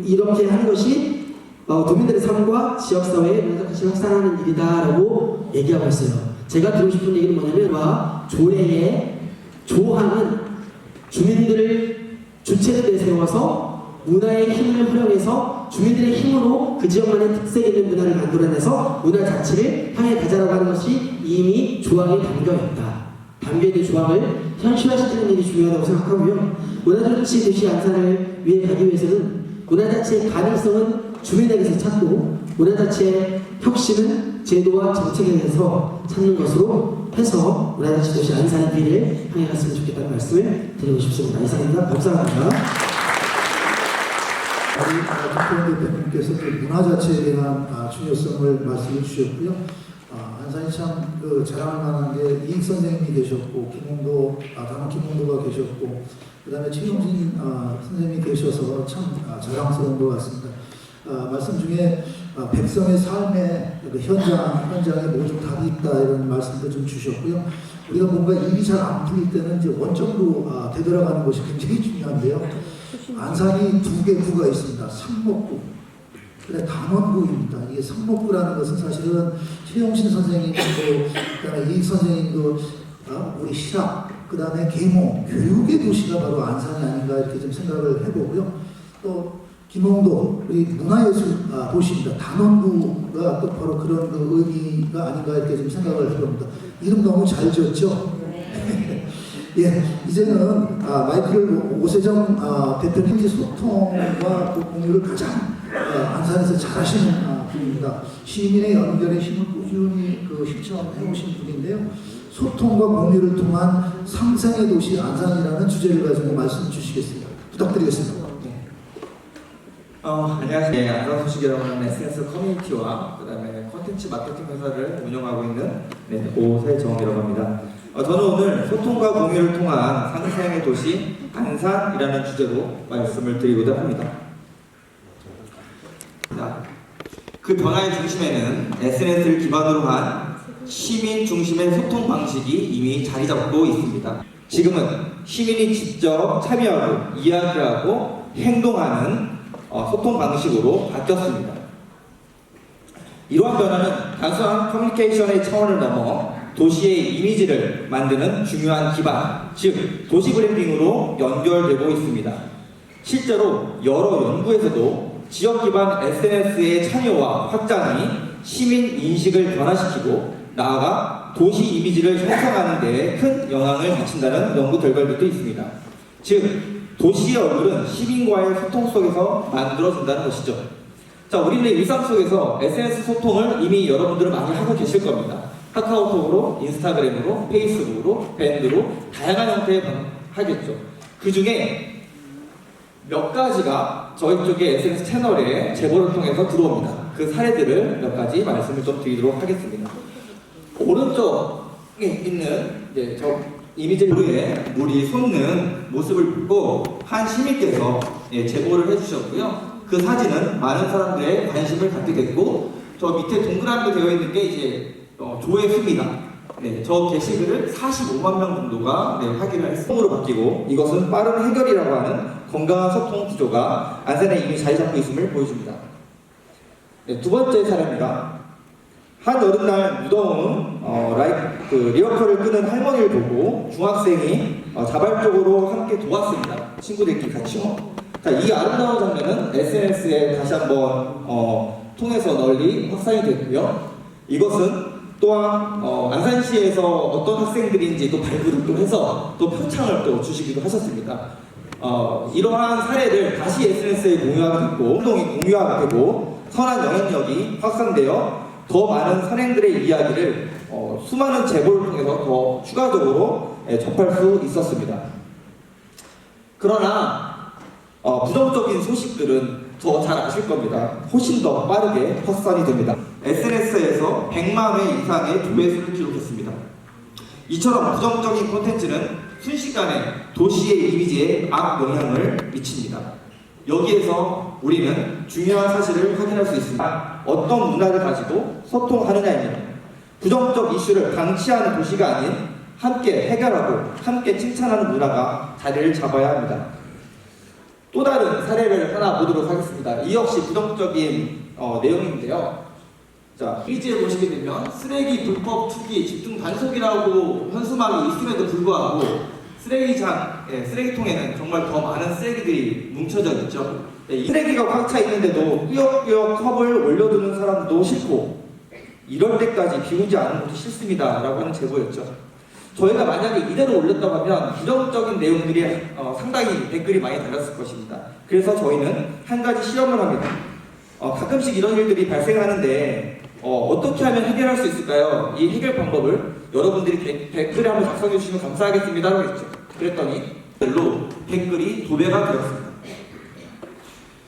이렇게 하는 것이 도민들의 삶과 지역사회의 문화적 가치를 확산하는 일이다라고 얘기하고 있어요. 제가 드리고 싶은 얘기는 뭐냐면 조례의 조항은 주민들을 주체를 내세워서 문화의 힘을 활용해서 주민들의 힘으로 그 지역만의 특색 있는 문화를 만들어내서 문화 자치를 향해 가자라고 하는 것이 이미 조항에 담겨있다. 담겨있는 조항을 현실화시키는 일이 중요하다고 생각하고요. 문화정치 도시 안산을 위해 가기 위해서는 문화자치의 가능성은 주민에게서 찾고 문화자치의 혁신은 제도와 정책에서 찾는 것으로 해서 문화자치 도시 안산의 길을 향해 갔으면 좋겠다는 말씀을 드리고 싶습니다. 이상입니다. 감사합니다. 김태원 대표님께서 문화자치에 대한 중요성을 말씀해 주셨고요. 안산이 참 자랑할 만한 게 이익 선생님이 계셨고 김홍도 단원 김홍도가 계셨고 그다음에 최용진 선생님이 계셔서 참 자랑스러운 것 같습니다. 말씀 중에 백성의 삶의 그 현장에 모두 답이 있다 이런 말씀도 좀 주셨고요. 우리가 뭔가 일이 잘 안 풀릴 때는 이제 원점으로 되돌아가는 것이 굉장히 중요한데요. 안산이 2개 구가 있습니다. 상목구, 그래 단원구입니다. 이게 상목구라는 것은 사실은 최용신 선생님도 그다음에 이익 선생님도 우리 시락, 그다음에 계몽, 교육의 도시가 바로 안산이 아닌가 이렇게 좀 생각을 해보고요. 또 김홍도 우리 문화예술 도시입니다. 단원구가 또 바로 그런 의미가 아닌가 이렇게 좀 생각을 해봅니다. 이름 너무 잘 지었죠? 예, 이제는 마이크를 오세정 대표님 소통과 공유를 가장 안산에서 잘하시는 분입니다. 시민의 연결의 힘을 꾸준히 실천해오신 분인데요. 소통과 공유를 통한 상생의 도시 안산이라는 주제를 가지고 말씀 주시겠습니다. 부탁드리겠습니다. 안녕하세요. 안산소식이라고 하는 SNS 커뮤니티와 그다음에 콘텐츠 마케팅 회사를 운영하고 있는 오세정이라고 합니다. 저는 오늘 소통과 공유를 통한 상생의 도시 안산이라는 주제로 말씀을 드리고자 합니다. 그 변화의 중심에는 SNS를 기반으로 한 시민 중심의 소통 방식이 이미 자리 잡고 있습니다. 지금은 시민이 직접 참여하고 이야기하고 행동하는 소통 방식으로 바뀌었습니다. 이러한 변화는 단순한 커뮤니케이션의 차원을 넘어 도시의 이미지를 만드는 중요한 기반, 즉 도시 브랜딩으로 연결되고 있습니다. 실제로 여러 연구에서도 지역 기반 SNS의 참여와 확장이 시민 인식을 변화시키고 나아가 도시 이미지를 형성하는 데 큰 영향을 미친다는 연구 결과들도 있습니다. 즉 도시의 얼굴은 시민과의 소통 속에서 만들어진다는 것이죠. 자, 우리는 일상 속에서 SNS 소통을 이미 여러분들은 많이 하고 계실 겁니다. 카카오톡으로, 인스타그램으로, 페이스북으로, 밴드로 다양한 형태의 하겠죠. 그 중에 몇 가지가 저희 쪽의 SNS 채널에 제보를 통해서 들어옵니다. 그 사례들을 몇 가지 말씀을 좀 드리도록 하겠습니다. 오른쪽에 있는 저 이미지에 물이 솟는 모습을 보고 한 시민께서 제보를 해주셨고요. 그 사진은 많은 사람들의 관심을 갖게 됐고, 저 밑에 동그랗게 되어 있는 게 이제 조회수입니다. 저 게시글을 45만 명 정도가 확인을 했음으로 바뀌고, 이것은 빠른 해결이라고 하는 건강한 소통 구조가 안산에 이미 자리 잡고 있음을 보여줍니다. 두 번째 사례입니다. 한 여름날 무더운 리어커를 끄는 할머니를 보고 중학생이 자발적으로 함께 도왔습니다. 친구들끼리 같이요. 자, 이 아름다운 장면은 SNS에 다시 한번 통해서 널리 확산이 됐고요. 이것은 또한 안산시에서 어떤 학생들인지 또 발굴을 또 해서 또 표창을 또 주시기도 하셨습니다. 이러한 사례를 다시 SNS에 공유하게 됐고, 활동이 공유하게 되고, 선한 영향력이 확산되어 더 많은 선행들의 이야기를 수많은 제보를 통해서 더 추가적으로 접할 수 있었습니다. 그러나 부정적인 소식들은 더 잘 아실 겁니다. 훨씬 더 빠르게 확산이 됩니다. SNS에서 100만 회 이상의 조회수를 기록했습니다. 이처럼 부정적인 콘텐츠는 순식간에 도시의 이미지에 악영향을 미칩니다. 여기에서 우리는 중요한 사실을 확인할 수 있습니다. 어떤 문화를 가지고 소통하느냐입니다. 부정적 이슈를 방치하는 도시가 아닌 함께 해결하고 함께 칭찬하는 문화가 자리를 잡아야 합니다. 또 다른 사례를 하나 보도록 하겠습니다. 이 역시 부정적인 내용인데요. 자, 이미지에 보시게 되면 쓰레기 불법 투기, 집중 단속이라고 현수막이 있음에도 불구하고 쓰레기통에는 정말 더 많은 쓰레기들이 뭉쳐져 있죠. 이 쓰레기가 꽉 차 있는데도 꾸역꾸역 컵을 올려두는 사람도 싫고, 이럴 때까지 비우지 않은 것도 싫습니다 라고 하는 제보였죠. 저희가 만약에 이대로 올렸다고 하면 부정적인 내용들이 상당히 댓글이 많이 달렸을 것입니다. 그래서 저희는 한 가지 실험을 합니다. 가끔씩 이런 일들이 발생하는데 어떻게 하면 해결할 수 있을까요? 이 해결 방법을 여러분들이 댓글에 한번 작성해 주시면 감사하겠습니다 라고 했죠. 그랬더니 댓글이 2배가 되었습니다.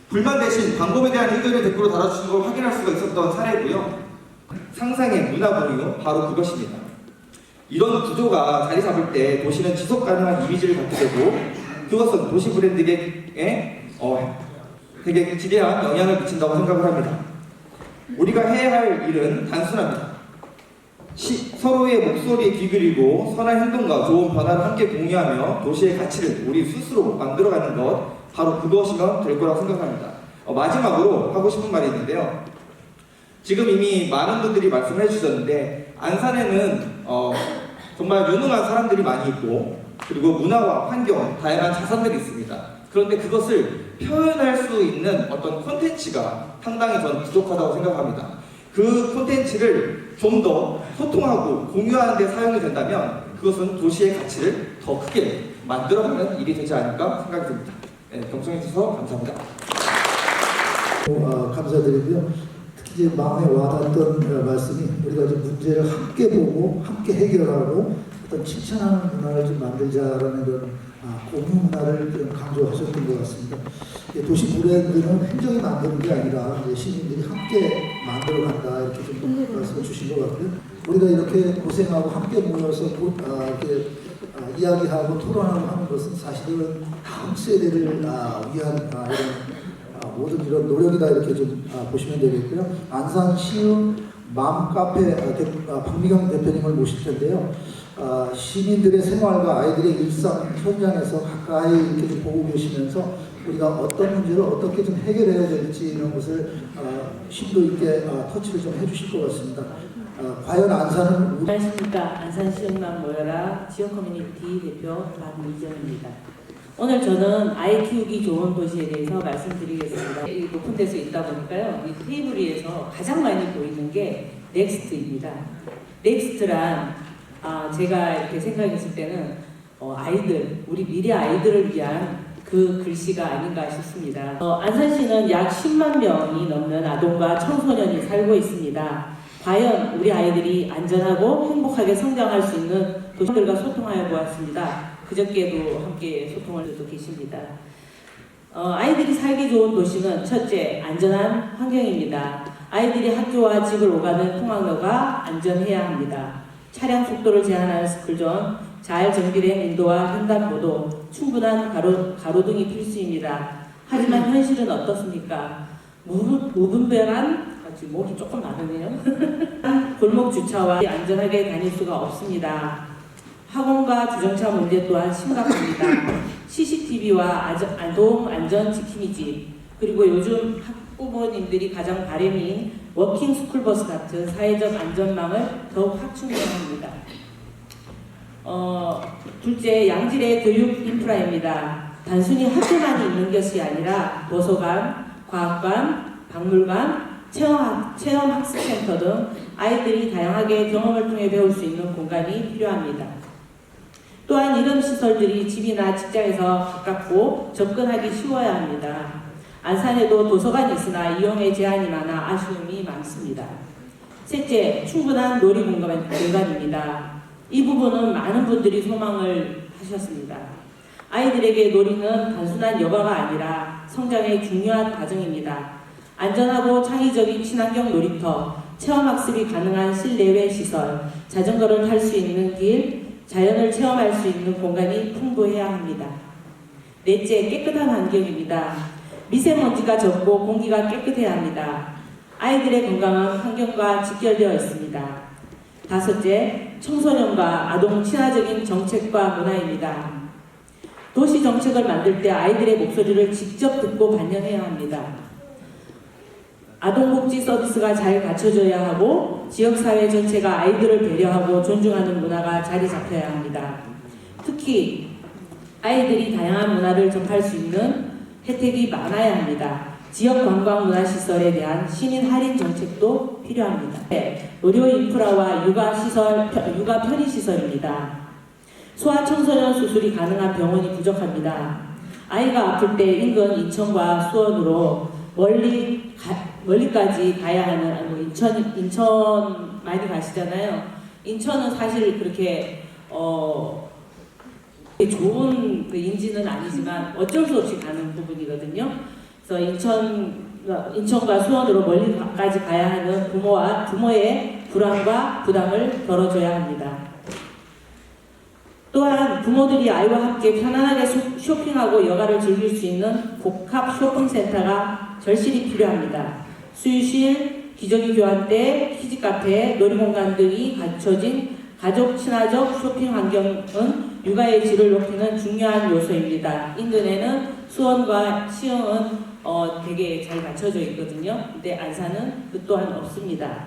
불만 대신 방법에 대한 의견을 댓글로 달아주신 걸 확인할 수가 있었던 사례고요. 상상의 문화 공유, 바로 그것입니다. 이런 구조가 자리 잡을 때 도시는 지속 가능한 이미지를 갖게 되고, 그것은 도시 브랜드에 되게 지대한 영향을 미친다고 생각을 합니다. 우리가 해야 할 일은 단순합니다. 서로의 목소리에 귀 기울이고 선한 행동과 좋은 변화를 함께 공유하며 도시의 가치를 우리 스스로 만들어가는 것, 바로 그것이면 될 거라고 생각합니다. 마지막으로 하고 싶은 말이 있는데요. 지금 이미 많은 분들이 말씀을 해주셨는데, 안산에는 정말 유능한 사람들이 많이 있고, 그리고 문화와 환경, 다양한 자산들이 있습니다. 그런데 그것을 표현할 수 있는 어떤 콘텐츠가 상당히 저는 부족하다고 생각합니다. 그 콘텐츠를 좀 더 소통하고 공유하는 데 사용이 된다면 그것은 도시의 가치를 더 크게 만들어가는 일이 되지 않을까 생각이 듭니다. 경청해 주셔서 감사합니다. 감사드리고요. 특히 이제 마음에 와닿았던 말씀이, 우리가 이제 문제를 함께 보고 함께 해결하고 어떤 칭찬하는 문화를 좀 만들자라는 그런 공유 문화를 좀 강조하셨던 것 같습니다. 도시 브랜드는 행정이 만드는 게 아니라 시민들이 함께 만들어간다, 이렇게 좀 말씀을 주신 것 같고요. 우리가 이렇게 고생하고 함께 모여서 이렇게 이야기하고 토론하고 하는 것은 사실은 다음 세대를 위한 이런 모든 이런 노력이다, 이렇게 좀 보시면 되겠고요. 안산시의 맘카페 박미경 대표님을 모실 텐데요. 시민들의 생활과 아이들의 일상 현장에서 가까이 이렇게 좀 보고 계시면서 우리가 어떤 문제를 어떻게 좀 해결해야 될지 이런 것을 심도 있게 터치를 좀 해주실 것 같습니다. 과연 안산은 안녕하십니까. 안산시역만 모여라 지역 커뮤니티 대표 박미정입니다. 오늘 저는 아이 키우기 좋은 도시에 대해서 말씀드리겠습니다. 이 높은 데서 있다 보니까요, 이 테이블 위에서 가장 많이 보이는 게 넥스트입니다. 넥스트란 제가 이렇게 생각했을 때는 아이들, 우리 미래 아이들을 위한 그 글씨가 아닌가 싶습니다. 안산시는 약 10만 명이 넘는 아동과 청소년이 살고 있습니다. 과연 우리 아이들이 안전하고 행복하게 성장할 수 있는 도시들과 소통하여 보았습니다. 그저께도 함께 소통을 해도 계십니다. 아이들이 살기 좋은 도시는 첫째, 안전한 환경입니다. 아이들이 학교와 집을 오가는 통학로가 안전해야 합니다. 차량 속도를 제한하는 스쿨존, 잘 정비된 인도와 횡단보도, 충분한 가로등이 필수입니다. 하지만 현실은 어떻습니까? 무분별한, 목이 조금 마르네요. 골목 주차와 안전하게 다닐 수가 없습니다. 학원과 주정차 문제 또한 심각합니다. CCTV와 아동 안전 지킴이 집, 그리고 요즘 학부모님들이 가장 바람인 워킹 스쿨버스 같은 사회적 안전망을 더욱 확충해야 합니다. 둘째, 양질의 교육 인프라입니다. 단순히 학교만이 있는 것이 아니라 도서관, 과학관, 박물관, 체험학습센터 등 아이들이 다양하게 경험을 통해 배울 수 있는 공간이 필요합니다. 또한 이런 시설들이 집이나 직장에서 가깝고 접근하기 쉬워야 합니다. 안산에도 도서관이 있으나 이용에 제한이 많아 아쉬움이 많습니다. 셋째, 충분한 놀이 공간입니다. 이 부분은 많은 분들이 소망을 하셨습니다. 아이들에게 놀이는 단순한 여가가 아니라 성장의 중요한 과정입니다. 안전하고 창의적인 친환경 놀이터, 체험학습이 가능한 실내외 시설, 자전거를 탈 수 있는 길, 자연을 체험할 수 있는 공간이 풍부해야 합니다. 넷째, 깨끗한 환경입니다. 미세먼지가 적고 공기가 깨끗해야 합니다. 아이들의 건강은 환경과 직결되어 있습니다. 다섯째, 청소년과 아동 친화적인 정책과 문화입니다. 도시 정책을 만들 때 아이들의 목소리를 직접 듣고 반영해야 합니다. 아동복지 서비스가 잘 갖춰져야 하고 지역사회 전체가 아이들을 배려하고 존중하는 문화가 자리 잡혀야 합니다. 특히 아이들이 다양한 문화를 접할 수 있는 혜택이 많아야 합니다. 지역 관광문화시설에 대한 시민 할인 정책도 필요합니다. 의료 인프라와 육아 편의시설입니다. 소아청소년 수술이 가능한 병원이 부족합니다. 아이가 아플 때 인근 인천과 수원으로 멀리까지 가야 하는, 인천 많이 가시잖아요. 인천은 사실 그렇게 좋은 인지는 아니지만 어쩔 수 없이 가는 부분이거든요. 그래서 인천과 수원으로 멀리까지 가야 하는 부모의 불안과 부담을 덜어줘야 합니다. 또한 부모들이 아이와 함께 편안하게 쇼핑하고 여가를 즐길 수 있는 복합 쇼핑센터가 절실히 필요합니다. 수유실, 기저귀 교환대, 키즈카페, 놀이공간 등이 갖춰진 가족 친화적 쇼핑 환경은 육아의 질을 높이는 중요한 요소입니다. 인근에는 수원과 시흥은 되게 잘 갖춰져 있거든요. 근데 안산은 그 또한 없습니다.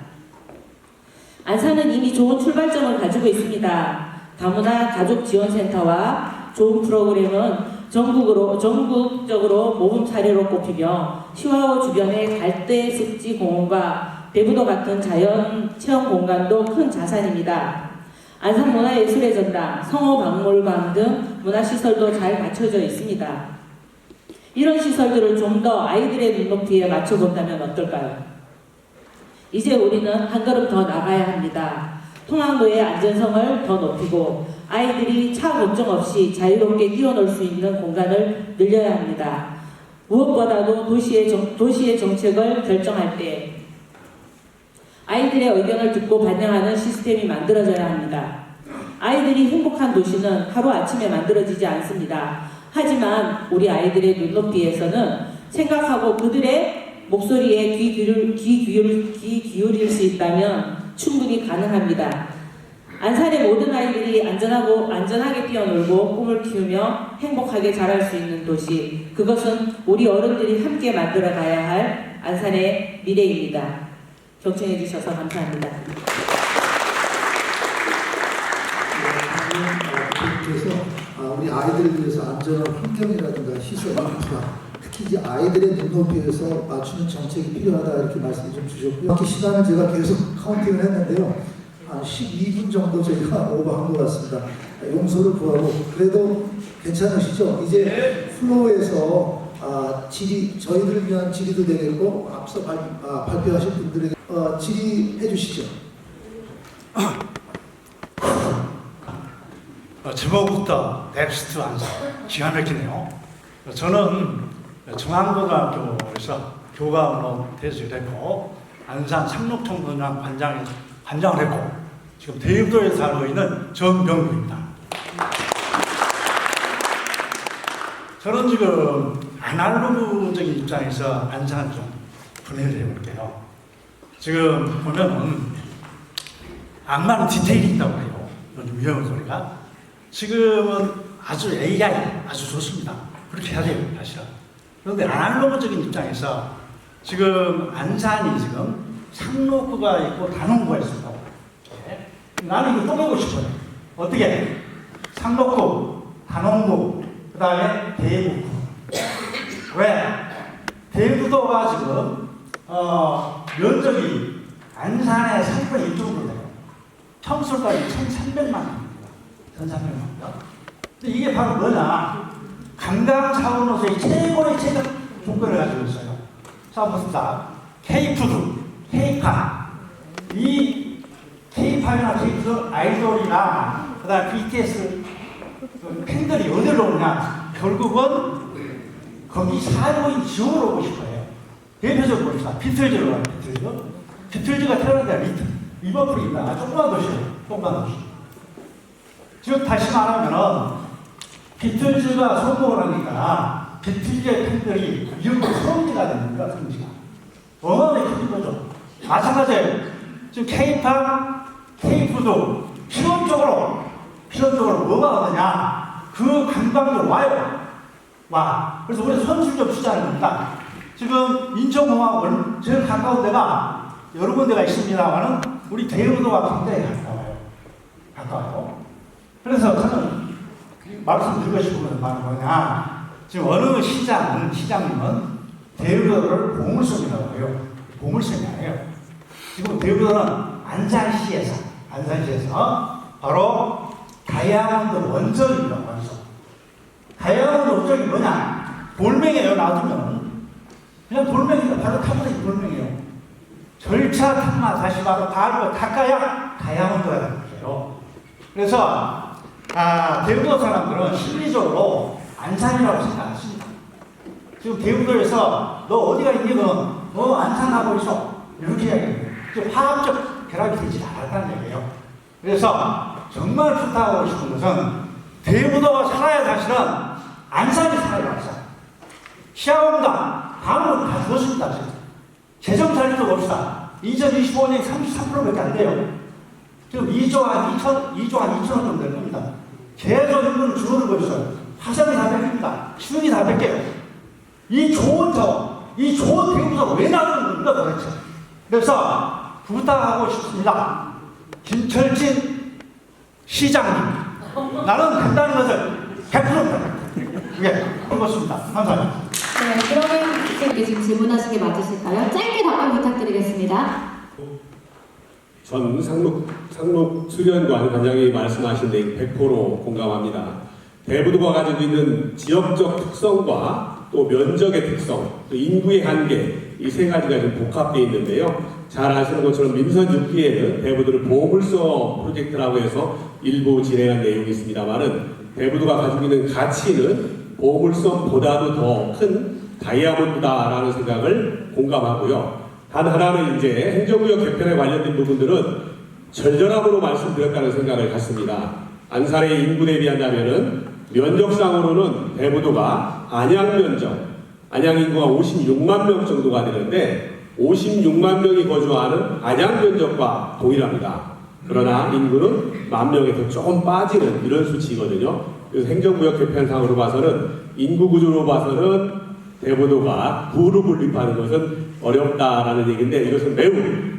안산은 이미 좋은 출발점을 가지고 있습니다. 다문화 가족지원센터와 좋은 프로그램은 전국적으로 모범 사례로 꼽히며 시화호 주변의 갈대습지 공원과 대부도 같은 자연 체험 공간도 큰 자산입니다. 안산문화예술의 전당, 성호박물관 등 문화시설도 잘 갖춰져 있습니다. 이런 시설들을 좀 더 아이들의 눈높이에 맞춰본다면 어떨까요? 이제 우리는 한 걸음 더 나가야 합니다. 통학로의 안전성을 더 높이고 아이들이 차 걱정 없이 자유롭게 뛰어놀 수 있는 공간을 늘려야 합니다. 무엇보다도 도시의 정책을 결정할 때 아이들의 의견을 듣고 반영하는 시스템이 만들어져야 합니다. 아이들이 행복한 도시는 하루아침에 만들어지지 않습니다. 하지만 우리 아이들의 눈높이에서는 생각하고 그들의 목소리에 귀 기울일 수 있다면 충분히 가능합니다. 안산의 모든 아이들이 안전하게 뛰어놀고 꿈을 키우며 행복하게 자랄 수 있는 도시, 그것은 우리 어른들이 함께 만들어가야 할 안산의 미래입니다. 경청해 주셔서 감사합니다. 그래서 우리 아이들을 위해서 안전한 환경이라든가 시설 인프라, 특히 이제 아이들의 눈높이에서 맞추는 정책이 필요하다 이렇게 말씀 좀 주셨고요. 이렇게 시간을 제가 계속 카운팅을 했는데요. 한 12분 정도 저희가 오버한 것 같습니다. 용서를 구하고 그래도 괜찮으시죠? 이제 플로우에서 저희들을 위한 질의도 되겠고 앞서 발표하신 분들에게 질의해 주시죠. 제목부터 넥스트 안산 기가 막히네요. 저는 중앙고등학교에서 교감으로 퇴직을 했고 안산 상록청소년 관장을 했고 지금 대구도에 살고 있는 정병구입니다. 저는 지금 아날로그적인 입장에서 안산을 좀 분해를 해볼게요. 지금 보면은 악마는 디테일이 있다고 해요. 요즘 위험한 소리가. 지금은 아주 AI 아주 좋습니다. 그렇게 해야 돼요, 사실은. 그런데 아날로그적인 입장에서 지금 안산이 지금 상록구가 있고 단원구가 있습니다. 나는 이거 또 보고 싶어요. 어떻게? 상록구, 단원구, 그 다음에 대구구. 왜? 대구도가 지금 면적이 안산의 3분의 1 정도 돼요. 평수가 1,300만 원입니다. 1,300만 원. 근데 이게 바로 뭐냐? 관광 차원으로서의 최고의 체적 조건을 가지고 있어요. 자, 보십시다. K-푸드, K-팝. 이 K-팝이나 K-푸드 아이돌이나 그 다음 BTS 팬들이 어디로 오냐? 결국은 거기 살고 있는 지역으로 오고 싶어요. 대표적으로 봅시다. 비틀즈로 와요. 비틀즈. 비틀즈가 태어난 데가 리버풀입니다. 조그만 도시예요. 조그만 도시. 즉 다시 말하면은 비틀즈가 성공을 하니까 비틀즈의 팬들이 미국으로 성지가 됩니다. 성지가. 어마어마하게 큰 거죠. 마찬가지예요. 지금 K-팝, K-푸드 필연적으로 뭐가 오느냐? 그 관광으로 와요. 와. 그래서 우리 선수 좀 투자하는 겁니다. 지금 인천공항은 제일 가까운 데가 여러 군데가 있습니다만은 우리 대구도가 굉장히 가까워요. 그래서 저는 말씀드리고 싶은 건 뭐냐? 지금 어느 시장님은 대구도를 보물섬이라고 해요. 보물섬이 아니에요. 지금 대구도는 안산시에서 바로 다이아몬드 원전입니다. 원전. 다이아몬드 원전이 뭐냐? 돌멩이에요. 놔두면 그냥 돌멩이가 바로 타버린 돌멩이에요. 절차 탐마 다시 바로 닦아야 다이아몬드가 되는 거예요. 그래서 대구도 사람들은 심리적으로 안산이라고 생각하십니다. 지금 대구도에서 너 어디가 있니? 너 안산 가고 있어. 이렇게 이야기해요. 화학적 결합이 되지 않았다는 얘기예요. 그래서 정말 부탁하고 싶은 것은 대구도가 살아야 사실은 안산이 살아요. 안산. 시야공단 다음은 다 죽었습니다. 재정 자리도 봅시다. 2025년에 33%밖에 안 돼요. 지금 2조 한 2천억 정도 될 겁니다. 계속 인구는 줄어들고 있어요. 화성이 다 뺏깁니다. 수능이 다 뺏겨요. 이 좋은 대구도가 왜 나오는 겁니까 도대체? 그래서 부탁하고 싶습니다. 김철진 시장님, 나는 된다는 것을 100% 예, 그렇습니다. 감사합니다. 네, 그러면 선생님께 지금 질문하신 게 맞으실까요? 짧게 답변 부탁드리겠습니다. 전 상록 수련관 관장이 말씀하신 데 100% 공감합니다. 대부도가 가지고 있는 지역적 특성과 또 면적의 특성, 또 인구의 한계, 이 세 가지가 좀 복합되어 있는데요. 잘 아시는 것처럼 민선 6기에는 대부도를 보물섬 프로젝트라고 해서 일부 진행한 내용이 있습니다만은 대부도가 가지고 있는 가치는 보물섬보다도 더 큰 다이아몬드다라는 생각을 공감하고요. 단 하나는 이제 행정구역 개편에 관련된 부분들은 절절함으로 말씀드렸다는 생각을 갖습니다. 안산의 인구 대비한다면은 면적상으로는 대부도가 안양 인구가 56만 명 정도가 되는데 56만 명이 거주하는 안양 면적과 동일합니다. 그러나 인구는 10,000명에서 조금 빠지는 이런 수치거든요. 그래서 행정구역 개편상으로 봐서는 인구 구조로 봐서는 대부도가 구로 분립하는 것은 어렵다라는 얘기인데 이것은 매우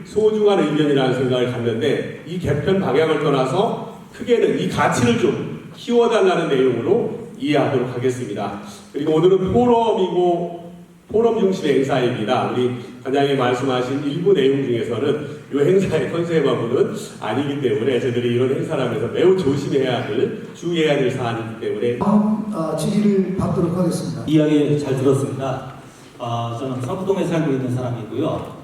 소중한 의견이라는 생각을 갖는데 이 개편 방향을 떠나서 크게는 이 가치를 좀 키워달라는 내용으로 이해하도록 하겠습니다. 그리고 오늘은 포럼 중심의 행사입니다. 우리 관장이 말씀하신 일부 내용 중에서는 이 행사의 컨셉하고는 아니기 때문에 저희들이 이런 행사를 하면서 매우 조심해야 될, 주의해야 될 사안이기 때문에 다음 질의를 받도록 하겠습니다. 이야기 잘 들었습니다. 저는 서구동에 살고 있는 사람이고요.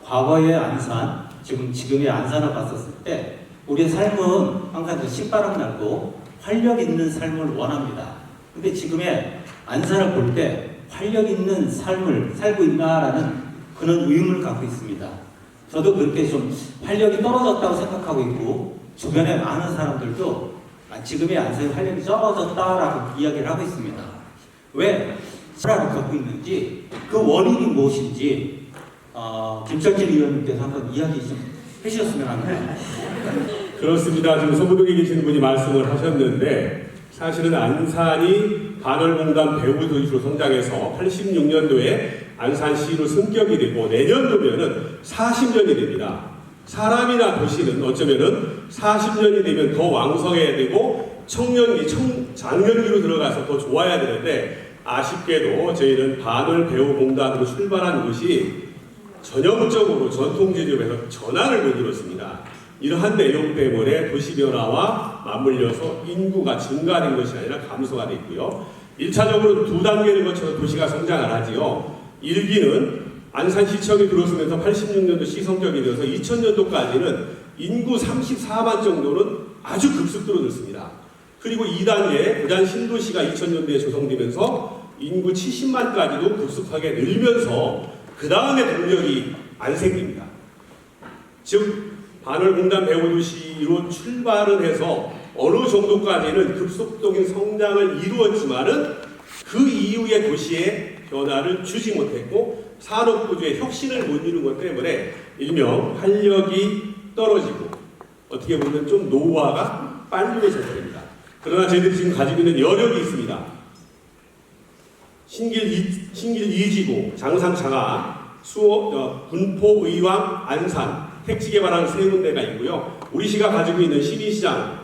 과거의 안산, 지금의 안산을 봤었을 때 우리의 삶은 항상 그 신바람 날고 활력 있는 삶을 원합니다. 근데 지금의 안산을 볼 때 활력 있는 삶을 살고 있나라는 그런 의문을 갖고 있습니다. 저도 그렇게 좀 활력이 떨어졌다고 생각하고 있고 주변에 많은 사람들도 지금의 안산의 활력이 떨어졌다라고 이야기를 하고 있습니다. 왜 불화를 겪고 있는지 그 원인이 무엇인지 김철진 의원님께서 한번 이야기 좀 해주셨으면 합니다. 그렇습니다. 지금 소부동에 계시는 분이 말씀을 하셨는데 사실은 안산이 반월공단 배후도시로 성장해서 86년도에 안산시로 승격이 되고 내년도면은 40년이 됩니다. 사람이나 도시는 어쩌면은 40년이 되면 더 왕성해야 되고 청년기, 장년기로 들어가서 더 좋아야 되는데 아쉽게도 저희는 반월배후공단으로 출발한 것이 전형적으로 전통제조업에서 전환을 못 이뤘습니다. 이러한 내용 때문에 도시 변화와 맞물려서 인구가 증가된 것이 아니라 감소가 됐고요. 1차적으로 두 단계를 거쳐서 도시가 성장을 하지요. 1기는 안산시청이 들어서면서 86년도 시성격이 되어서 2000년도까지는 인구 34만 정도는 아주 급속도로 늘습니다. 그리고 2단계 부산 신도시가 2000년대에 조성되면서 인구 70만까지도 급속하게 늘면서 그 다음에 동력이 안 생깁니다. 즉 반월공단 배후도시로 출발을 해서 어느 정도까지는 급속적인 성장을 이루었지만은 그 이후의 도시의 변화를 주지 못했고 산업구조의 혁신을 못 이룬 것 때문에 일명 활력이 떨어지고 어떻게 보면 좀 노후화가 빨리해져 버립니다. 그러나 저희들이 지금 가지고 있는 여력이 있습니다. 신길 2지구, 장상장하, 수원, 군포, 의왕, 안산, 택지 개발하는 세 군데가 있고요. 우리 시가 가지고 있는 시민시장,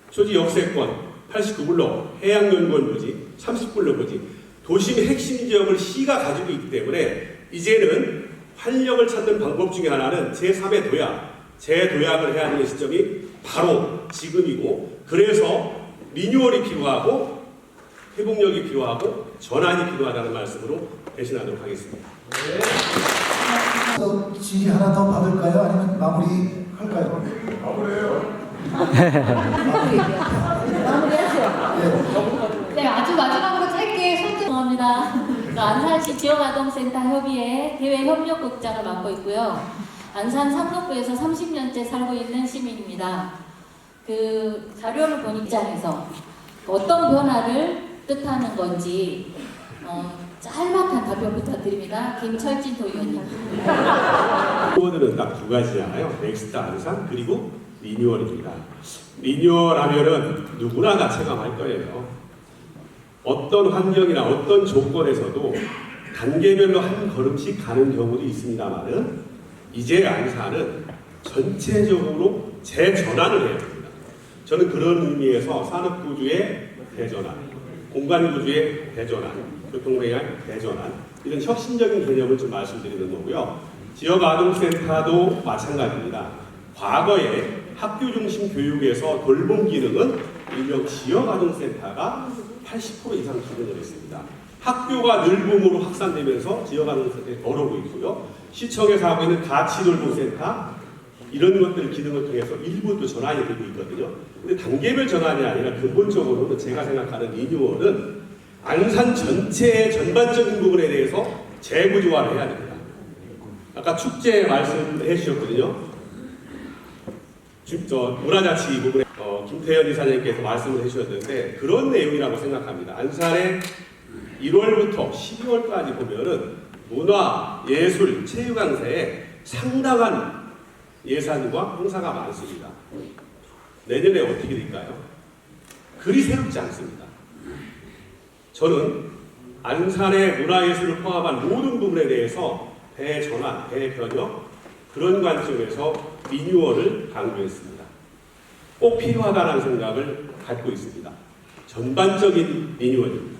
초지 역세권, 89블록, 해양연구원 부지, 30블록 부지, 도심 핵심 지역을 시가 가지고 있기 때문에 이제는 활력을 찾는 방법 중에 하나는 제3의 도약, 재도약을 해야 하는 시점이 바로 지금이고 그래서 리뉴얼이 필요하고 회복력이 필요하고 전환이 필요하다는 말씀으로 대신하도록 하겠습니다. 질의 하나 더 받을까요? 아니면 마무리할까요? 마무리해요. 네, 아주 마지막으로 짧게 죄송합니다. 안산시 지역아동센터 협의회 대외협력국장을 맡고 있고요. 안산 상록구에서 30년째 살고 있는 시민입니다. 그 자료를 본 입장에서 어떤 변화를 뜻하는 건지 짤막한 답변 부탁드립니다. 김철진 도의원님. 키워드는 딱 두 가지잖아요. 넥스트 안산 그리고 리뉴얼입니다. 리뉴얼하면은 누구나 다 체감할 거예요. 어떤 환경이나 어떤 조건에서도 단계별로 한 걸음씩 가는 경우도 있습니다만은 이제 안산은 전체적으로 재전환을 해야 됩니다. 저는 그런 의미에서 산업구조의 대전환, 공간구조의 대전환, 교통방향 대전환 이런 혁신적인 개념을 좀 말씀드리는 거고요. 지역아동센터도 마찬가지입니다. 과거에 학교 중심 교육에서 돌봄 기능은 일명 지역아동센터가 80% 이상 기능을 했습니다. 학교가 늘봄으로 확산되면서 지역아동센터에 벌어오고 있고요. 시청에서 하고 있는 가치돌봄센터 이런 것들 기능을 통해서 일부 또 전환이 되고 있거든요. 근데 단계별 전환이 아니라 근본적으로는 제가 생각하는 리뉴얼은 안산 전체의 전반적인 부분에 대해서 재구조화를 해야 됩니다. 아까 축제 말씀해 주셨거든요. 문화자치 부분에 김태현 이사님께서 말씀을 해주셨는데 그런 내용이라고 생각합니다. 안산에 1월부터 12월까지 보면은 문화, 예술, 체육 강사에 상당한 예산과 행사가 많습니다. 내년에 어떻게 될까요? 그리 새롭지 않습니다. 저는 안산의 문화예술을 포함한 모든 부분에 대해서 대전환, 대변혁 그런 관점에서 리뉴얼을 강조했습니다. 꼭 필요하다는 생각을 갖고 있습니다. 전반적인 리뉴얼입니다.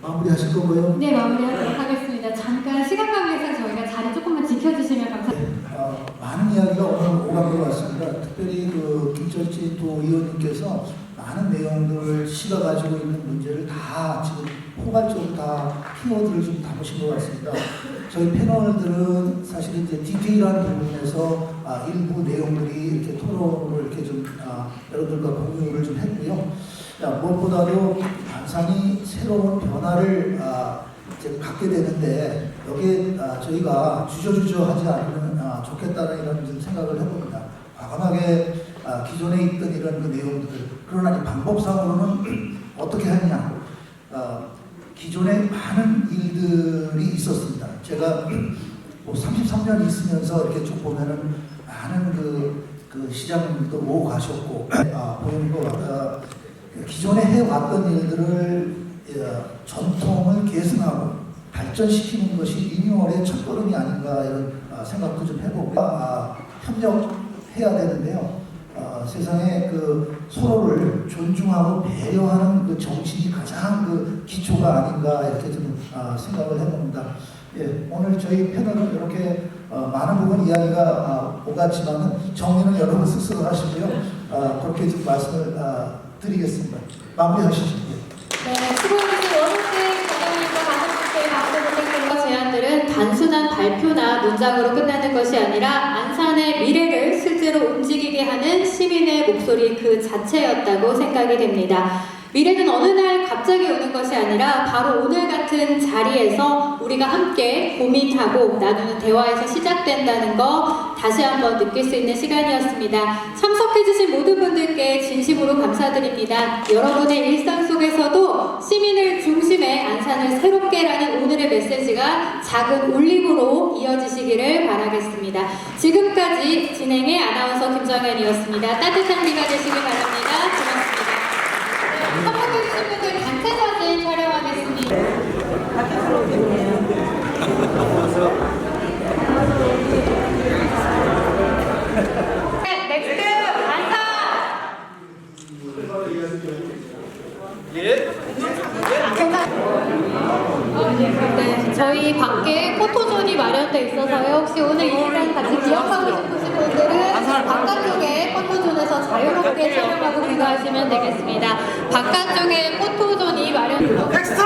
마무리하실 건가요? 네, 마무리하도록 하겠습니다. 잠깐 시간 관계상 저희가 자리 조금만 지켜주시면 감사합니다. 많은 이야기가 오늘 오간 것 같습니다. 특별히 그 김철진 도의원님께서 많은 내용들을 시가 가지고 있는 문제를 다 지금 포괄적으로 다 키워드를 좀 담으신 것 같습니다. 저희 패널들은 사실 이제 디테일한 부분에서 일부 내용들이 이렇게 토론을 이렇게 좀 여러분들과 공유를 좀 했고요. 무엇보다도 안산이 새로운 변화를 이제 갖게 되는데 여기에 저희가 주저주저하지 않으면 좋겠다는 이런 좀 생각을 해봅니다. 과감하게 기존에 있던 이런 그 내용들, 그러나 이 방법상으로는 어떻게 하느냐. 기존에 많은 일들이 있었습니다. 제가 뭐 33년 있으면서 이렇게 쭉 보면은 많은 그 시장님도 오고 가셨고 보이는 것 같다. 기존에 해왔던 일들을 전통을 계승하고 발전시키는 것이 리뉴얼의 첫걸음이 아닌가 이런 생각도 좀 해보고 협력해야 되는데요. 세상에 그 서로를 존중하고 배려하는 그 정신이 가장 그 기초가 아닌가 이렇게 좀 생각을 해봅니다. 예, 오늘 저희 패널은 이렇게 많은 부분 이야기가 오갔지만은 정리는 여러분 스스로 하시고요. 그렇게 좀 말씀을 드리겠습니다. 마무리하시죠. 네, 수고해주신 원호쌤, 과장님과 가족분께 박수부탁드리고 제안들은 단순한 발표나 문장으로 끝나는 것이 아니라 안산의 미래를 실제로 움직이게 하는 시민의 목소리 그 자체였다고 생각이 됩니다. 미래는 어느 날 갑자기 오는 것이 아니라 바로 오늘 같은 자리에서 우리가 함께 고민하고 나누는 대화에서 시작된다는 거 다시 한번 느낄 수 있는 시간이었습니다. 참석해주신 모든 분들께 진심으로 감사드립니다. 여러분의 일상 속에서도 시민을 중심에 안산을 새롭게라는 오늘의 메시지가 작은 울림으로 이어지시기를 바라겠습니다. 지금까지 진행의 아나운서 김정현이었습니다. 따뜻한 비가 되시길 바랍니다. 고맙습니다. 참석해주신 분들 단체 사진 촬영하겠습니다. 밖으로 오겠네요. 넥스트 안산! 네, 저희 밖에 포토존이 마련돼 있어서요. 혹시 오늘 이 시간 같이 기억하고 싶으신 분들은 바깥쪽에 포토존에서 자유롭게 촬영하고 귀가하시면 되겠습니다. 바깥쪽에 포토존이 마련. 넥스트!